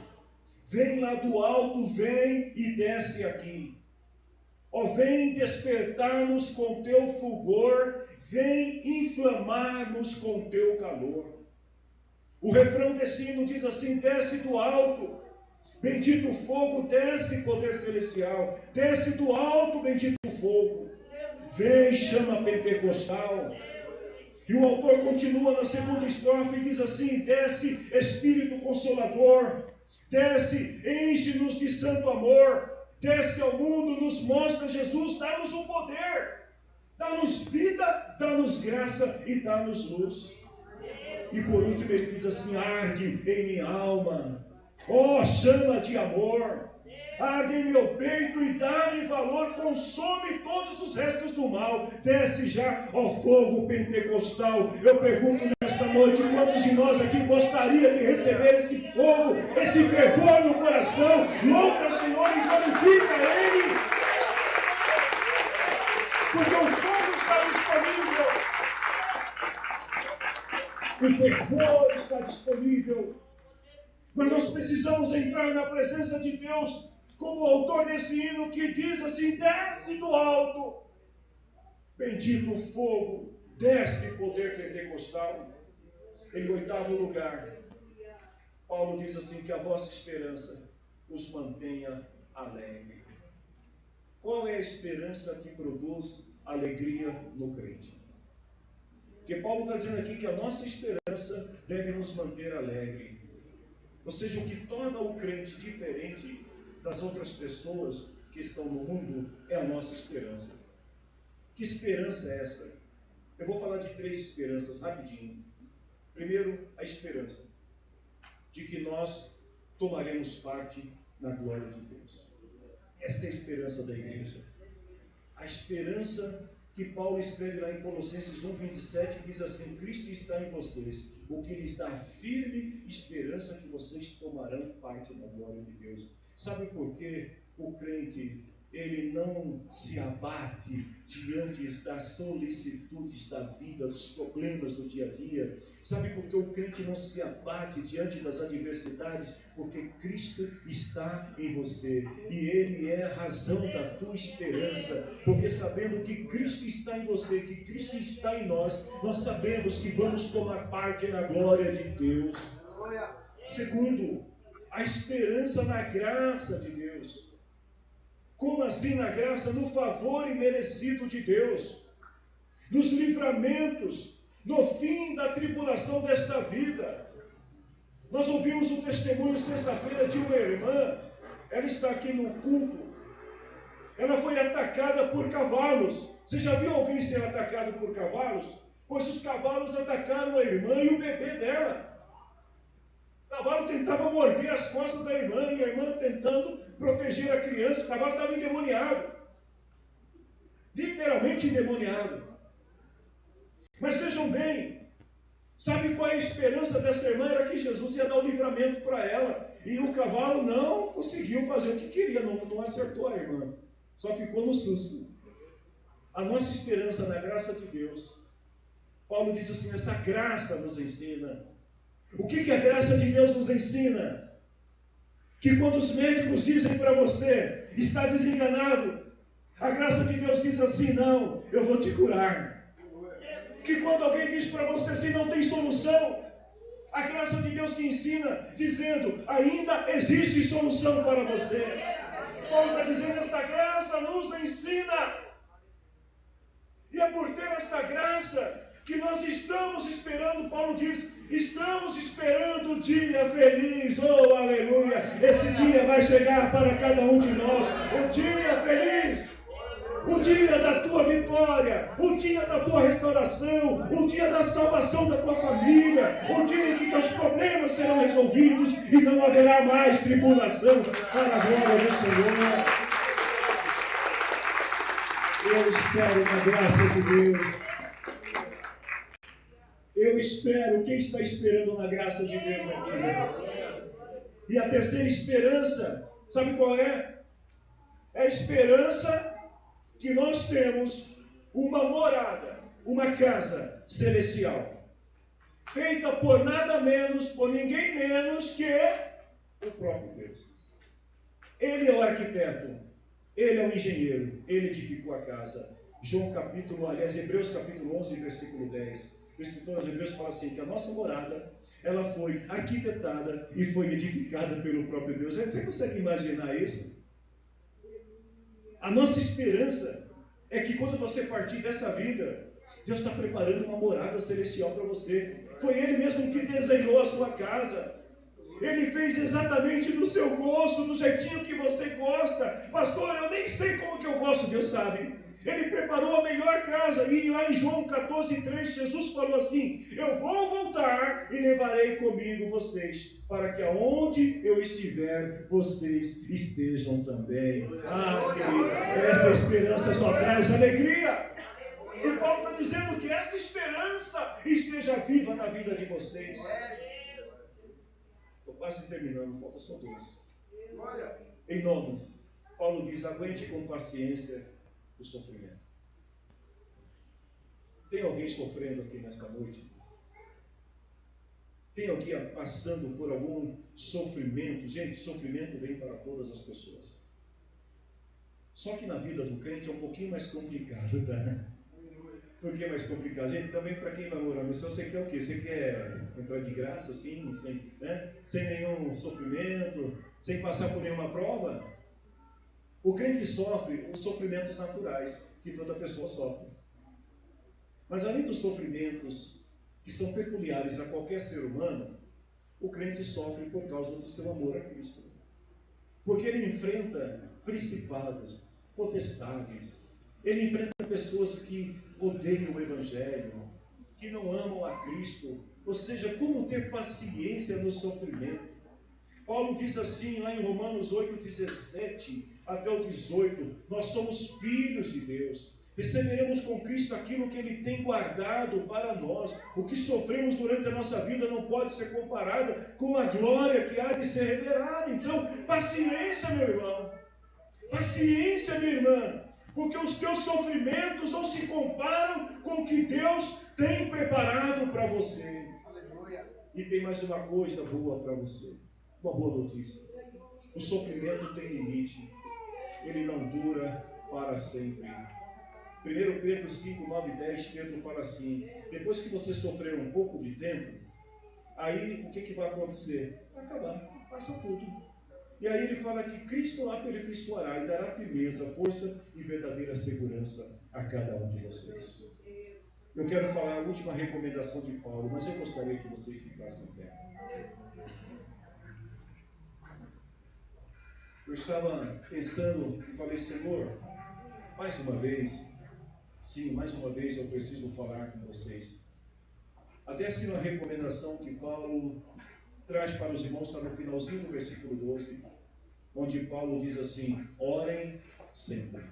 [SPEAKER 1] Vem lá do alto, vem e desce aqui. Ó, vem despertar-nos com teu fulgor, vem inflamar-nos com teu calor. O refrão desse hino diz assim: desce do alto, bendito fogo, desce poder celestial. Desce do alto, bendito fogo. Vem, chama pentecostal. E o autor continua na segunda estrofe e diz assim: desce Espírito Consolador. Desce, enche-nos de santo amor. Desce ao mundo, nos mostra Jesus, dá-nos o poder. Dá-nos vida, dá-nos graça e dá-nos luz. E por último ele diz assim: arde em minha alma, ó chama de amor, arde em meu peito e dá-me valor, consome todos os restos do mal. Desce já, ó fogo pentecostal. Eu pergunto nesta noite, quantos de nós aqui gostaria de receber esse fogo, esse fervor no coração? Louva o Senhor e glorifica Ele, porque o fogo está disponível. O fervor está disponível. Mas nós precisamos entrar na presença de Deus, como o autor desse hino que diz assim: desce do alto, bendito fogo, desce poder pentecostal. Em oitavo lugar, Paulo diz assim: que a vossa esperança os mantenha alegre. Qual é a esperança que produz alegria no crente? Porque Paulo está dizendo aqui que a nossa esperança deve nos manter alegre. Ou seja, o que torna o crente diferente das outras pessoas que estão no mundo é a nossa esperança. Que esperança é essa? Eu vou falar de 3 esperanças rapidinho. Primeiro, a esperança de que nós tomaremos parte na glória de Deus. Esta é a esperança da igreja. A esperança que Paulo escreve lá em Colossenses 1:27, que diz assim: Cristo está em vocês, o que lhes dá firme esperança que vocês tomarão parte na glória de Deus. Sabe por quê? O crente, ele não se abate diante das solicitudes da vida, dos problemas do dia a dia. Sabe por que o crente não se abate diante das adversidades? Porque Cristo está em você e Ele é a razão da tua esperança. Porque sabendo que Cristo está em você, que Cristo está em nós, nós sabemos que vamos tomar parte na glória de Deus. Segundo, a esperança na graça de Deus. Como assim na graça? No favor imerecido de Deus, nos livramentos, no fim da tribulação desta vida. Nós ouvimos um testemunho sexta-feira de uma irmã, ela está aqui no culto, ela foi atacada por cavalos. Você já viu alguém ser atacado por cavalos? Pois os cavalos atacaram a irmã e o bebê dela. O cavalo tentava morder as costas da irmã, e a irmã tentando proteger a criança. O cavalo estava endemoniado, literalmente endemoniado. Mas vejam bem, sabe qual é a esperança dessa irmã? Era que Jesus ia dar o livramento para ela, e o cavalo não conseguiu fazer o que queria, não acertou a irmã, só ficou no susto. A nossa esperança na graça de Deus, Paulo diz assim: essa graça nos ensina. O que a graça de Deus nos ensina? Que quando os médicos dizem para você, está desenganado, a graça de Deus diz assim: não, eu vou te curar. Que quando alguém diz para você assim, não tem solução, a graça de Deus te ensina, dizendo, ainda existe solução para você. Paulo está dizendo, esta graça nos ensina. E é por ter esta graça que nós estamos esperando, Paulo diz, Estamos esperando o dia feliz, oh aleluia! Esse dia vai chegar para cada um de nós, o dia feliz, o dia da tua vitória, o dia da tua restauração, o dia da salvação da tua família, o dia em que teus problemas serão resolvidos e não haverá mais tribulação, para a glória do Senhor. Eu espero na graça de Deus. Eu espero. Quem está esperando na graça de Deus aqui? E a terceira esperança, sabe qual é? É a esperança que nós temos uma morada, uma casa celestial, feita por nada menos, por ninguém menos que o próprio Deus. Ele é o arquiteto, ele é o engenheiro, ele edificou a casa. Hebreus capítulo 11, versículo 10. O escritor aos Hebreus fala assim, que a nossa morada, ela foi arquitetada e foi edificada pelo próprio Deus. Você consegue imaginar isso? A nossa esperança é que quando você partir dessa vida, Deus está preparando uma morada celestial para você. Foi Ele mesmo que desenhou a sua casa. Ele fez exatamente do seu gosto, do jeitinho que você gosta. Pastor, eu nem sei como que eu gosto, Deus sabe. Ele preparou a melhor casa. E lá em João 14:3, Jesus falou assim, eu vou voltar e levarei comigo vocês, para que aonde eu estiver, vocês estejam também. Ah, querido, esta esperança só traz alegria. E Paulo está dizendo que esta esperança esteja viva na vida de vocês. Estou quase terminando, falta só 2. Em nono, Paulo diz, aguente com paciência o sofrimento. Tem alguém sofrendo aqui nessa noite? Tem alguém passando por algum sofrimento? Gente, sofrimento vem para todas as pessoas. Só que na vida do crente é um pouquinho mais complicado, tá? Por que mais complicado? Gente, também para quem vai morar no céu, você quer o quê? Você quer entrar de graça, assim, sem nenhum sofrimento, sem passar por nenhuma prova? O crente sofre os sofrimentos naturais que toda pessoa sofre. Mas além dos sofrimentos que são peculiares a qualquer ser humano, o crente sofre por causa do seu amor a Cristo. Porque ele enfrenta principados, potestades, ele enfrenta pessoas que odeiam o Evangelho, que não amam a Cristo. Ou seja, como ter paciência no sofrimento? Paulo diz assim, lá em Romanos 8:17 até o 18, nós somos filhos de Deus, receberemos com Cristo aquilo que Ele tem guardado para nós. O que sofremos durante a nossa vida não pode ser comparado com a glória que há de ser revelada. Então, paciência, meu irmão, paciência, minha irmã, porque os teus sofrimentos não se comparam com o que Deus tem preparado para você. E tem mais uma coisa boa para você, uma boa notícia: o sofrimento tem limite, ele não dura para sempre. 1 Pedro 5, 9 e 10, Pedro fala assim: depois que você sofrer um pouco de tempo, aí o que vai acontecer? Vai acabar, passa tudo. E aí ele fala que Cristo aperfeiçoará e dará firmeza, força e verdadeira segurança a cada um de vocês. Eu quero falar a última recomendação de Paulo, mas eu gostaria que vocês ficassem em pé. Eu estava pensando e falei, Senhor, mais uma vez, sim, mais uma vez eu preciso falar com vocês. A 10ª recomendação que Paulo traz para os irmãos está no finalzinho do versículo 12, onde Paulo diz assim: orem sempre.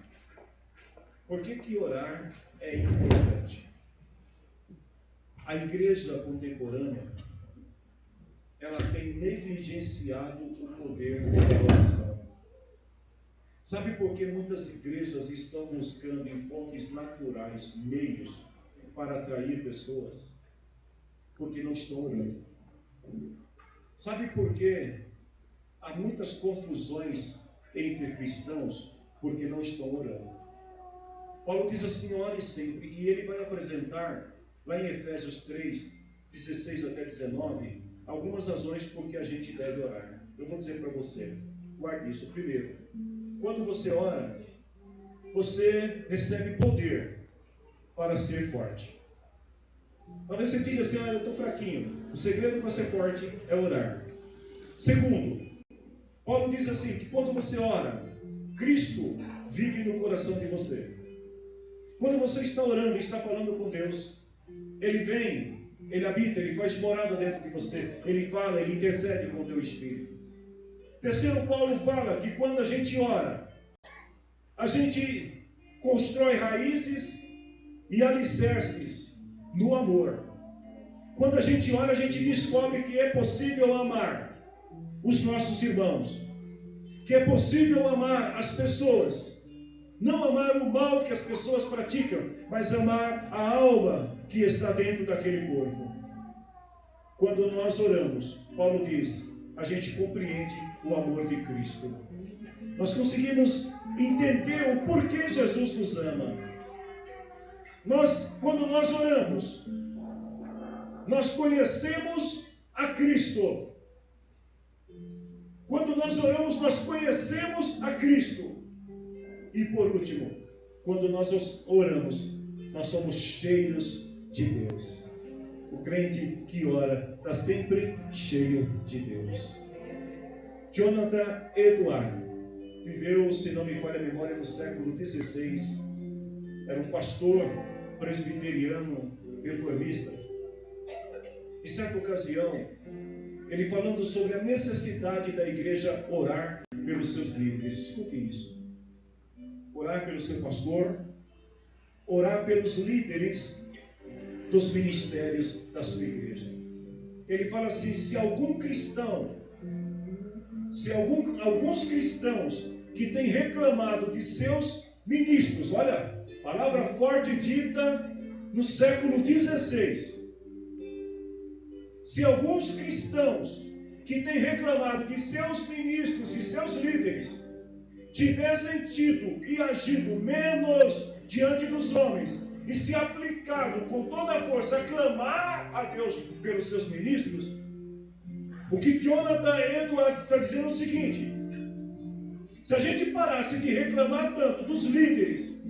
[SPEAKER 1] Por que orar é importante? A igreja contemporânea, ela tem negligenciado o poder da oração. Sabe por que muitas igrejas estão buscando em fontes naturais meios para atrair pessoas? Porque não estão orando. Sabe por que há muitas confusões entre cristãos? Porque não estão orando. Paulo diz assim: ore sempre. E ele vai apresentar, lá em Efésios 3, 16 até 19, algumas razões por que a gente deve orar. Eu vou dizer para você, guarde isso. Primeiro, quando você ora, você recebe poder para ser forte. Talvez você diga assim: eu estou fraquinho. O segredo para ser forte é orar. Segundo, Paulo diz assim, que quando você ora, Cristo vive no coração de você. Quando você está orando e está falando com Deus, Ele vem, Ele habita, Ele faz morada dentro de você. Ele fala, Ele intercede com o teu espírito. Terceiro, Paulo fala que quando a gente ora, a gente constrói raízes e alicerces no amor. Quando a gente ora, a gente descobre que é possível amar os nossos irmãos, que é possível amar as pessoas, não amar o mal que as pessoas praticam, mas amar a alma que está dentro daquele corpo. Quando nós oramos, Paulo diz, a gente compreende o amor de Cristo. Nós conseguimos entender o porquê Jesus nos ama. Quando nós oramos, nós conhecemos a Cristo. Quando nós oramos, nós conhecemos a Cristo. E por último, quando nós oramos, nós somos cheios de Deus. O crente que ora está sempre cheio de Deus. Jonathan Edwards viveu, se não me falha a memória, no século XVI. Era um pastor presbiteriano reformista. Em certa ocasião, ele falando sobre a necessidade da igreja orar pelos seus líderes. Escute isso. Orar pelo seu pastor, orar pelos líderes dos ministérios da sua igreja. Ele fala assim, se alguns cristãos que têm reclamado de seus ministros, olha, palavra forte dita no século XVI, se alguns cristãos que têm reclamado de seus ministros e seus líderes tivessem tido e agido menos diante dos homens e se aplicado com toda a força a clamar a Deus pelos seus ministros, o que Jonathan Edwards está dizendo é o seguinte: se a gente parasse de reclamar tanto dos líderes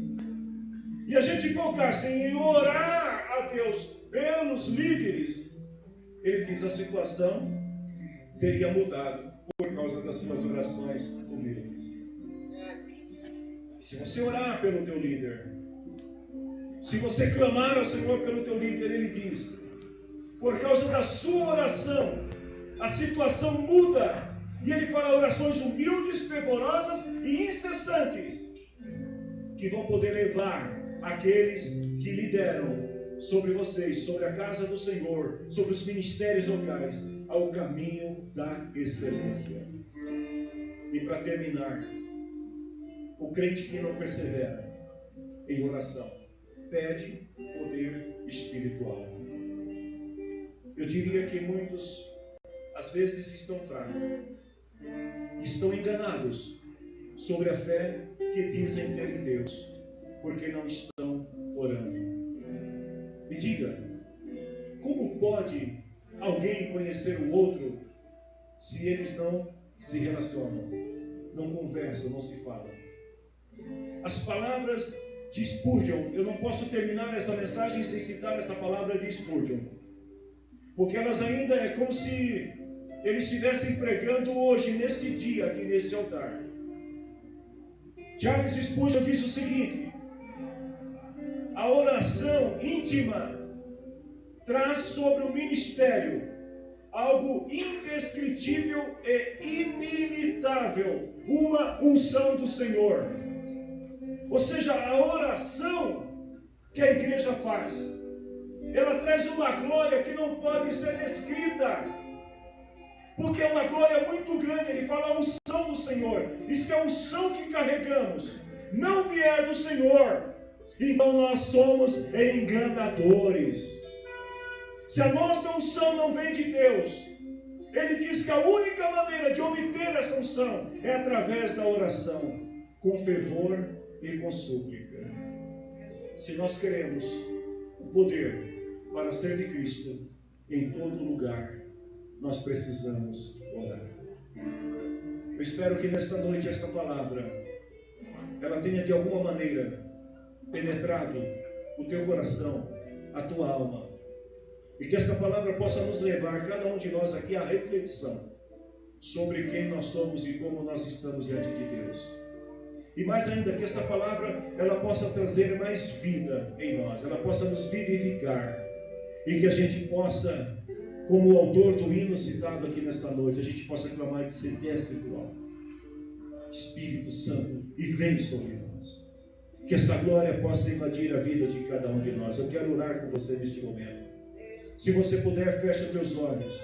[SPEAKER 1] e a gente focasse em orar a Deus pelos líderes, ele diz, a situação teria mudado por causa das suas orações humildes. Se você orar pelo teu líder, se você clamar ao Senhor pelo teu líder, ele diz, por causa da sua oração, a situação muda. E ele fala orações humildes, fervorosas e incessantes, que vão poder levar aqueles que lideram sobre vocês, sobre a casa do Senhor, sobre os ministérios locais, ao caminho da excelência. E para terminar, o crente que não persevera em oração pede poder espiritual. Eu diria que muitos às vezes estão fracos, estão enganados sobre a fé que dizem ter em Deus, porque não estão orando. Me diga, como pode alguém conhecer o outro se eles não se relacionam, não conversam, não se falam? As palavras de Spurgeon, eu não posso terminar essa mensagem sem citar essa palavra de Spurgeon, porque elas ainda é como se eles estivessem pregando hoje, neste dia, aqui neste altar. Charles Spurgeon diz o seguinte: a oração íntima traz sobre o ministério algo indescritível e inimitável, uma unção do Senhor. Ou seja, a oração que a igreja faz, ela traz uma glória que não pode ser descrita, porque é uma glória muito grande. Ele fala a unção do Senhor, e se a unção que carregamos não vier do Senhor, então nós somos enganadores. Se a nossa unção não vem de Deus, ele diz que a única maneira de obter essa unção é através da oração, com fervor e com súplica. Se nós queremos o poder para ser de Cristo em todo lugar, nós precisamos orar. Eu espero que nesta noite esta palavra ela tenha de alguma maneira penetrado o teu coração, a tua alma, E que esta palavra possa nos levar, cada um de nós aqui, à reflexão sobre quem nós somos e como nós estamos diante de Deus. E mais ainda, que esta palavra ela possa trazer mais vida em nós, ela possa nos vivificar. E que a gente possa, como o autor do hino citado aqui nesta noite, a gente possa clamar e dizer: desce do alto, Espírito Santo, e vem sobre nós. Que esta glória possa invadir a vida de cada um de nós. Eu quero orar com você neste momento. Se você puder, feche os teus olhos.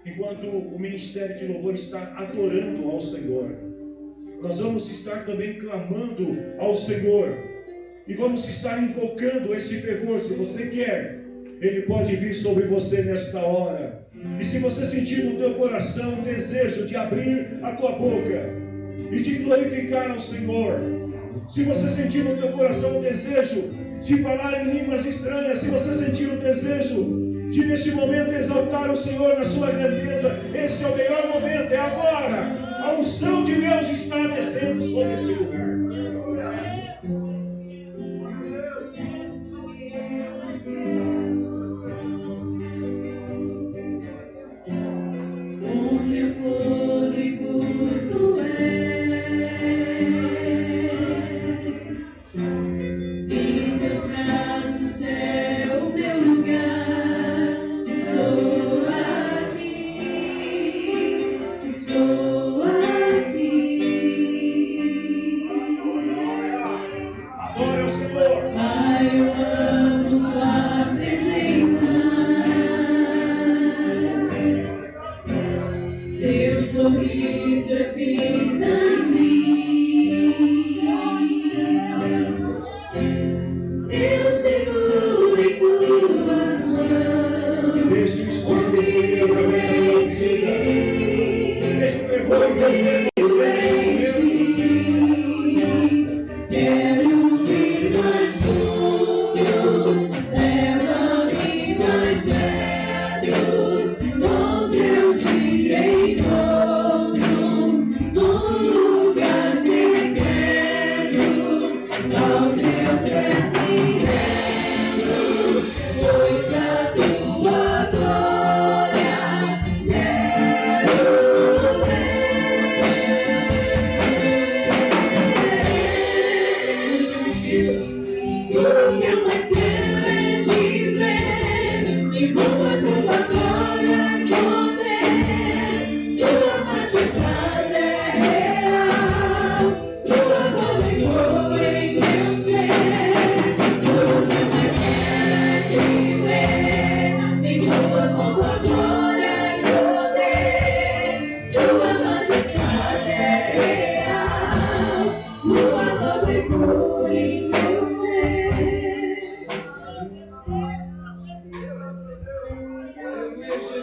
[SPEAKER 1] Enquanto o ministério de louvor está adorando ao Senhor, nós vamos estar também clamando ao Senhor. E vamos estar invocando esse fervor. Se você quer, ele pode vir sobre você nesta hora. E se você sentir no teu coração o desejo de abrir a tua boca e de glorificar ao Senhor, se você sentir no teu coração o desejo de falar em línguas estranhas, se você sentir o desejo de neste momento exaltar o Senhor na sua grandeza, esse é o melhor momento, é agora. A unção de Deus está descendo sobre esse lugar.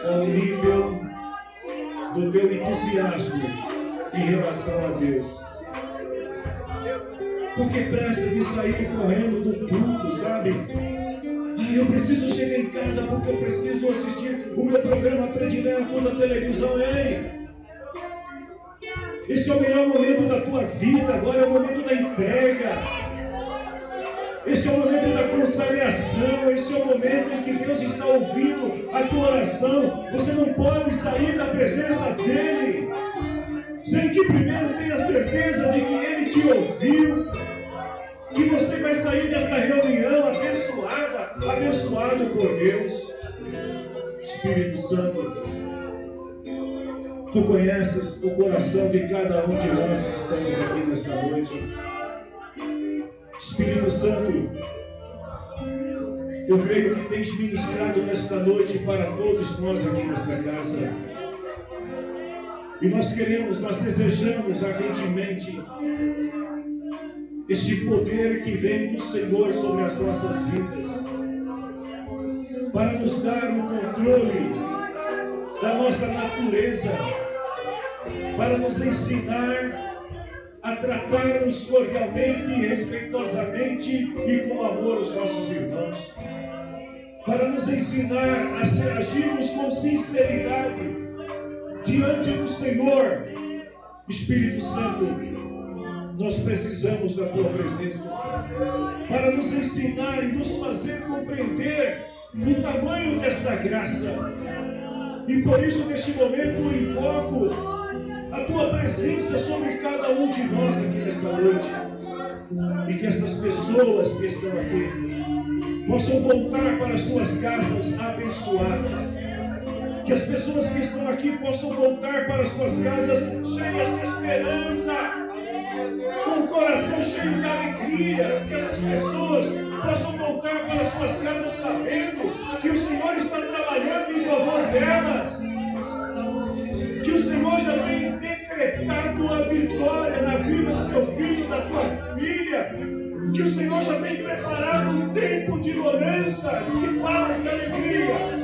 [SPEAKER 1] Ao nível do teu entusiasmo em relação a Deus. Porque pressa de sair correndo do culto, sabe? Eu preciso chegar em casa porque eu preciso assistir o meu programa predileto da televisão. Ei! Esse é o melhor momento da tua vida. Agora é o momento da entrega. Esse é o momento da consagração. Esse é o momento em que Deus está ouvindo a tua oração. Você não pode sair da presença dEle sem que primeiro tenha certeza de que Ele te ouviu, que você vai sair desta reunião abençoado por Deus. Espírito Santo, Tu conheces o coração de cada um de nós que estamos aqui nesta noite. Espírito Santo, eu creio que tens ministrado nesta noite para todos nós aqui nesta casa. E nós desejamos ardentemente este poder que vem do Senhor sobre as nossas vidas, para nos dar o controle da nossa natureza, para nos ensinar a tratarmos cordialmente, respeitosamente e com amor os nossos irmãos, para nos ensinar a agirmos com sinceridade diante do Senhor. Espírito Santo, nós precisamos da Tua presença para nos ensinar e nos fazer compreender do tamanho desta graça. E por isso, neste momento, eu invoco a tua presença sobre cada um de nós aqui nesta noite. E que estas pessoas que estão aqui possam voltar para suas casas abençoadas. Que as pessoas que estão aqui possam voltar para suas casas cheias de esperança, com o coração cheio de alegria. Que essas pessoas possam voltar para suas casas sabendo que o Senhor está trabalhando em favor delas. Que o Senhor já tem decretado a vitória na vida do teu filho, da tua filha. Que o Senhor já tem preparado um tempo de bonança, de paz, de alegria.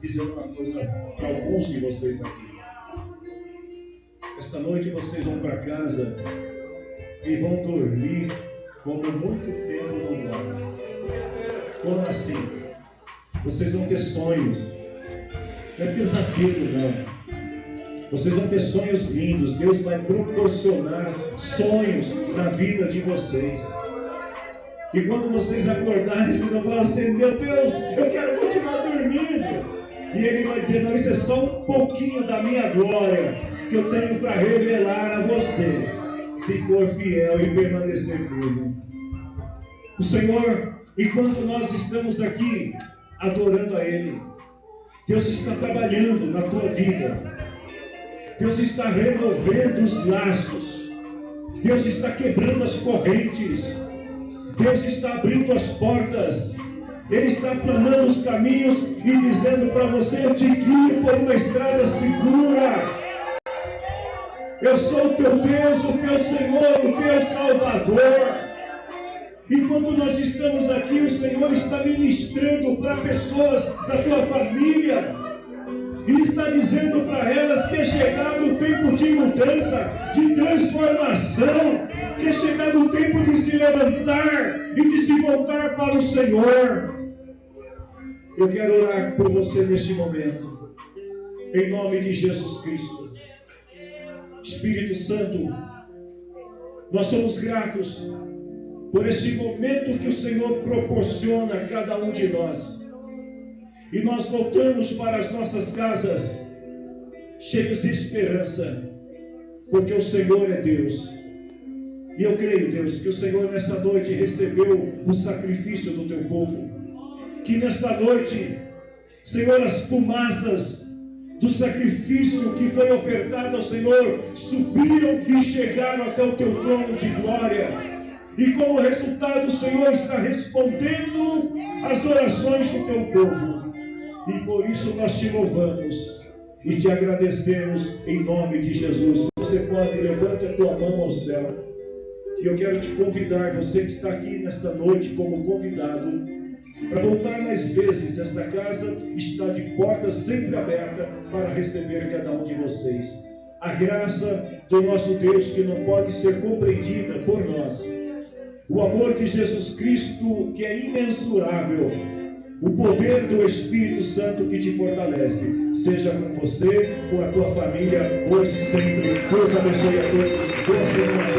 [SPEAKER 1] Dizendo uma coisa para alguns de vocês aqui. Esta noite vocês vão para casa e vão dormir como muito tempo não dormem. Como assim? Vocês vão ter sonhos. Não é pesadelo, não. Vocês vão ter sonhos lindos. Deus vai proporcionar sonhos na vida de vocês. E quando vocês acordarem, vocês vão falar assim: meu Deus, eu quero continuar dormindo. E Ele vai dizer: não, isso é só um pouquinho da minha glória que eu tenho para revelar a você, se for fiel e permanecer firme. O Senhor, enquanto nós estamos aqui adorando a Ele, Deus está trabalhando na tua vida. Deus está removendo os laços. Deus está quebrando as correntes. Deus está abrindo as portas. Ele está aplanando os caminhos e dizendo para você: eu te guio por uma estrada segura. Eu sou o teu Deus, o teu Senhor, o teu Salvador. E quando nós estamos aqui, o Senhor está ministrando para pessoas da tua família. E está dizendo para elas que é chegado o tempo de mudança, de transformação. Que é chegado o tempo de se levantar e de se voltar para o Senhor. Eu quero orar por você neste momento, em nome de Jesus Cristo. Espírito Santo, nós somos gratos por esse momento que o Senhor proporciona a cada um de nós. E nós voltamos para as nossas casas cheios de esperança, porque o Senhor é Deus. E eu creio, Deus, que o Senhor nesta noite recebeu o sacrifício do teu povo. Que nesta noite, Senhor, as fumaças do sacrifício que foi ofertado ao Senhor subiram e chegaram até o teu trono de glória. E como resultado, o Senhor está respondendo às orações do teu povo. E por isso nós te louvamos e te agradecemos em nome de Jesus. Você pode, levante a tua mão ao céu. E eu quero te convidar, você que está aqui nesta noite como convidado, para voltar mais vezes. Esta casa está de portas sempre abertas para receber cada um de vocês. A graça do nosso Deus, que não pode ser compreendida por nós. O amor de Jesus Cristo, que é imensurável. O poder do Espírito Santo que te fortalece. Seja com você, com a tua família, hoje e sempre. Deus abençoe a todos. Boa semana a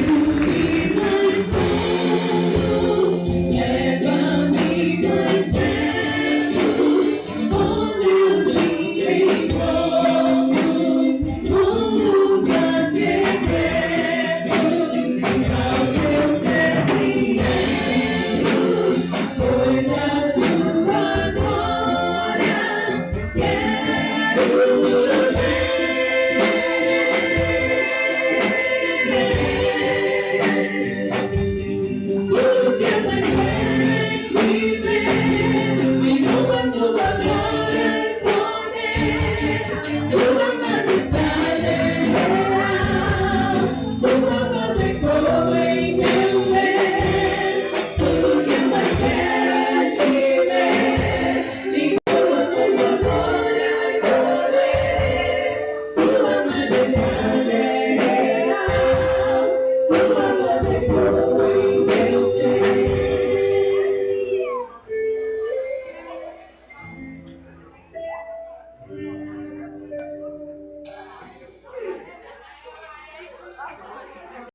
[SPEAKER 1] todos.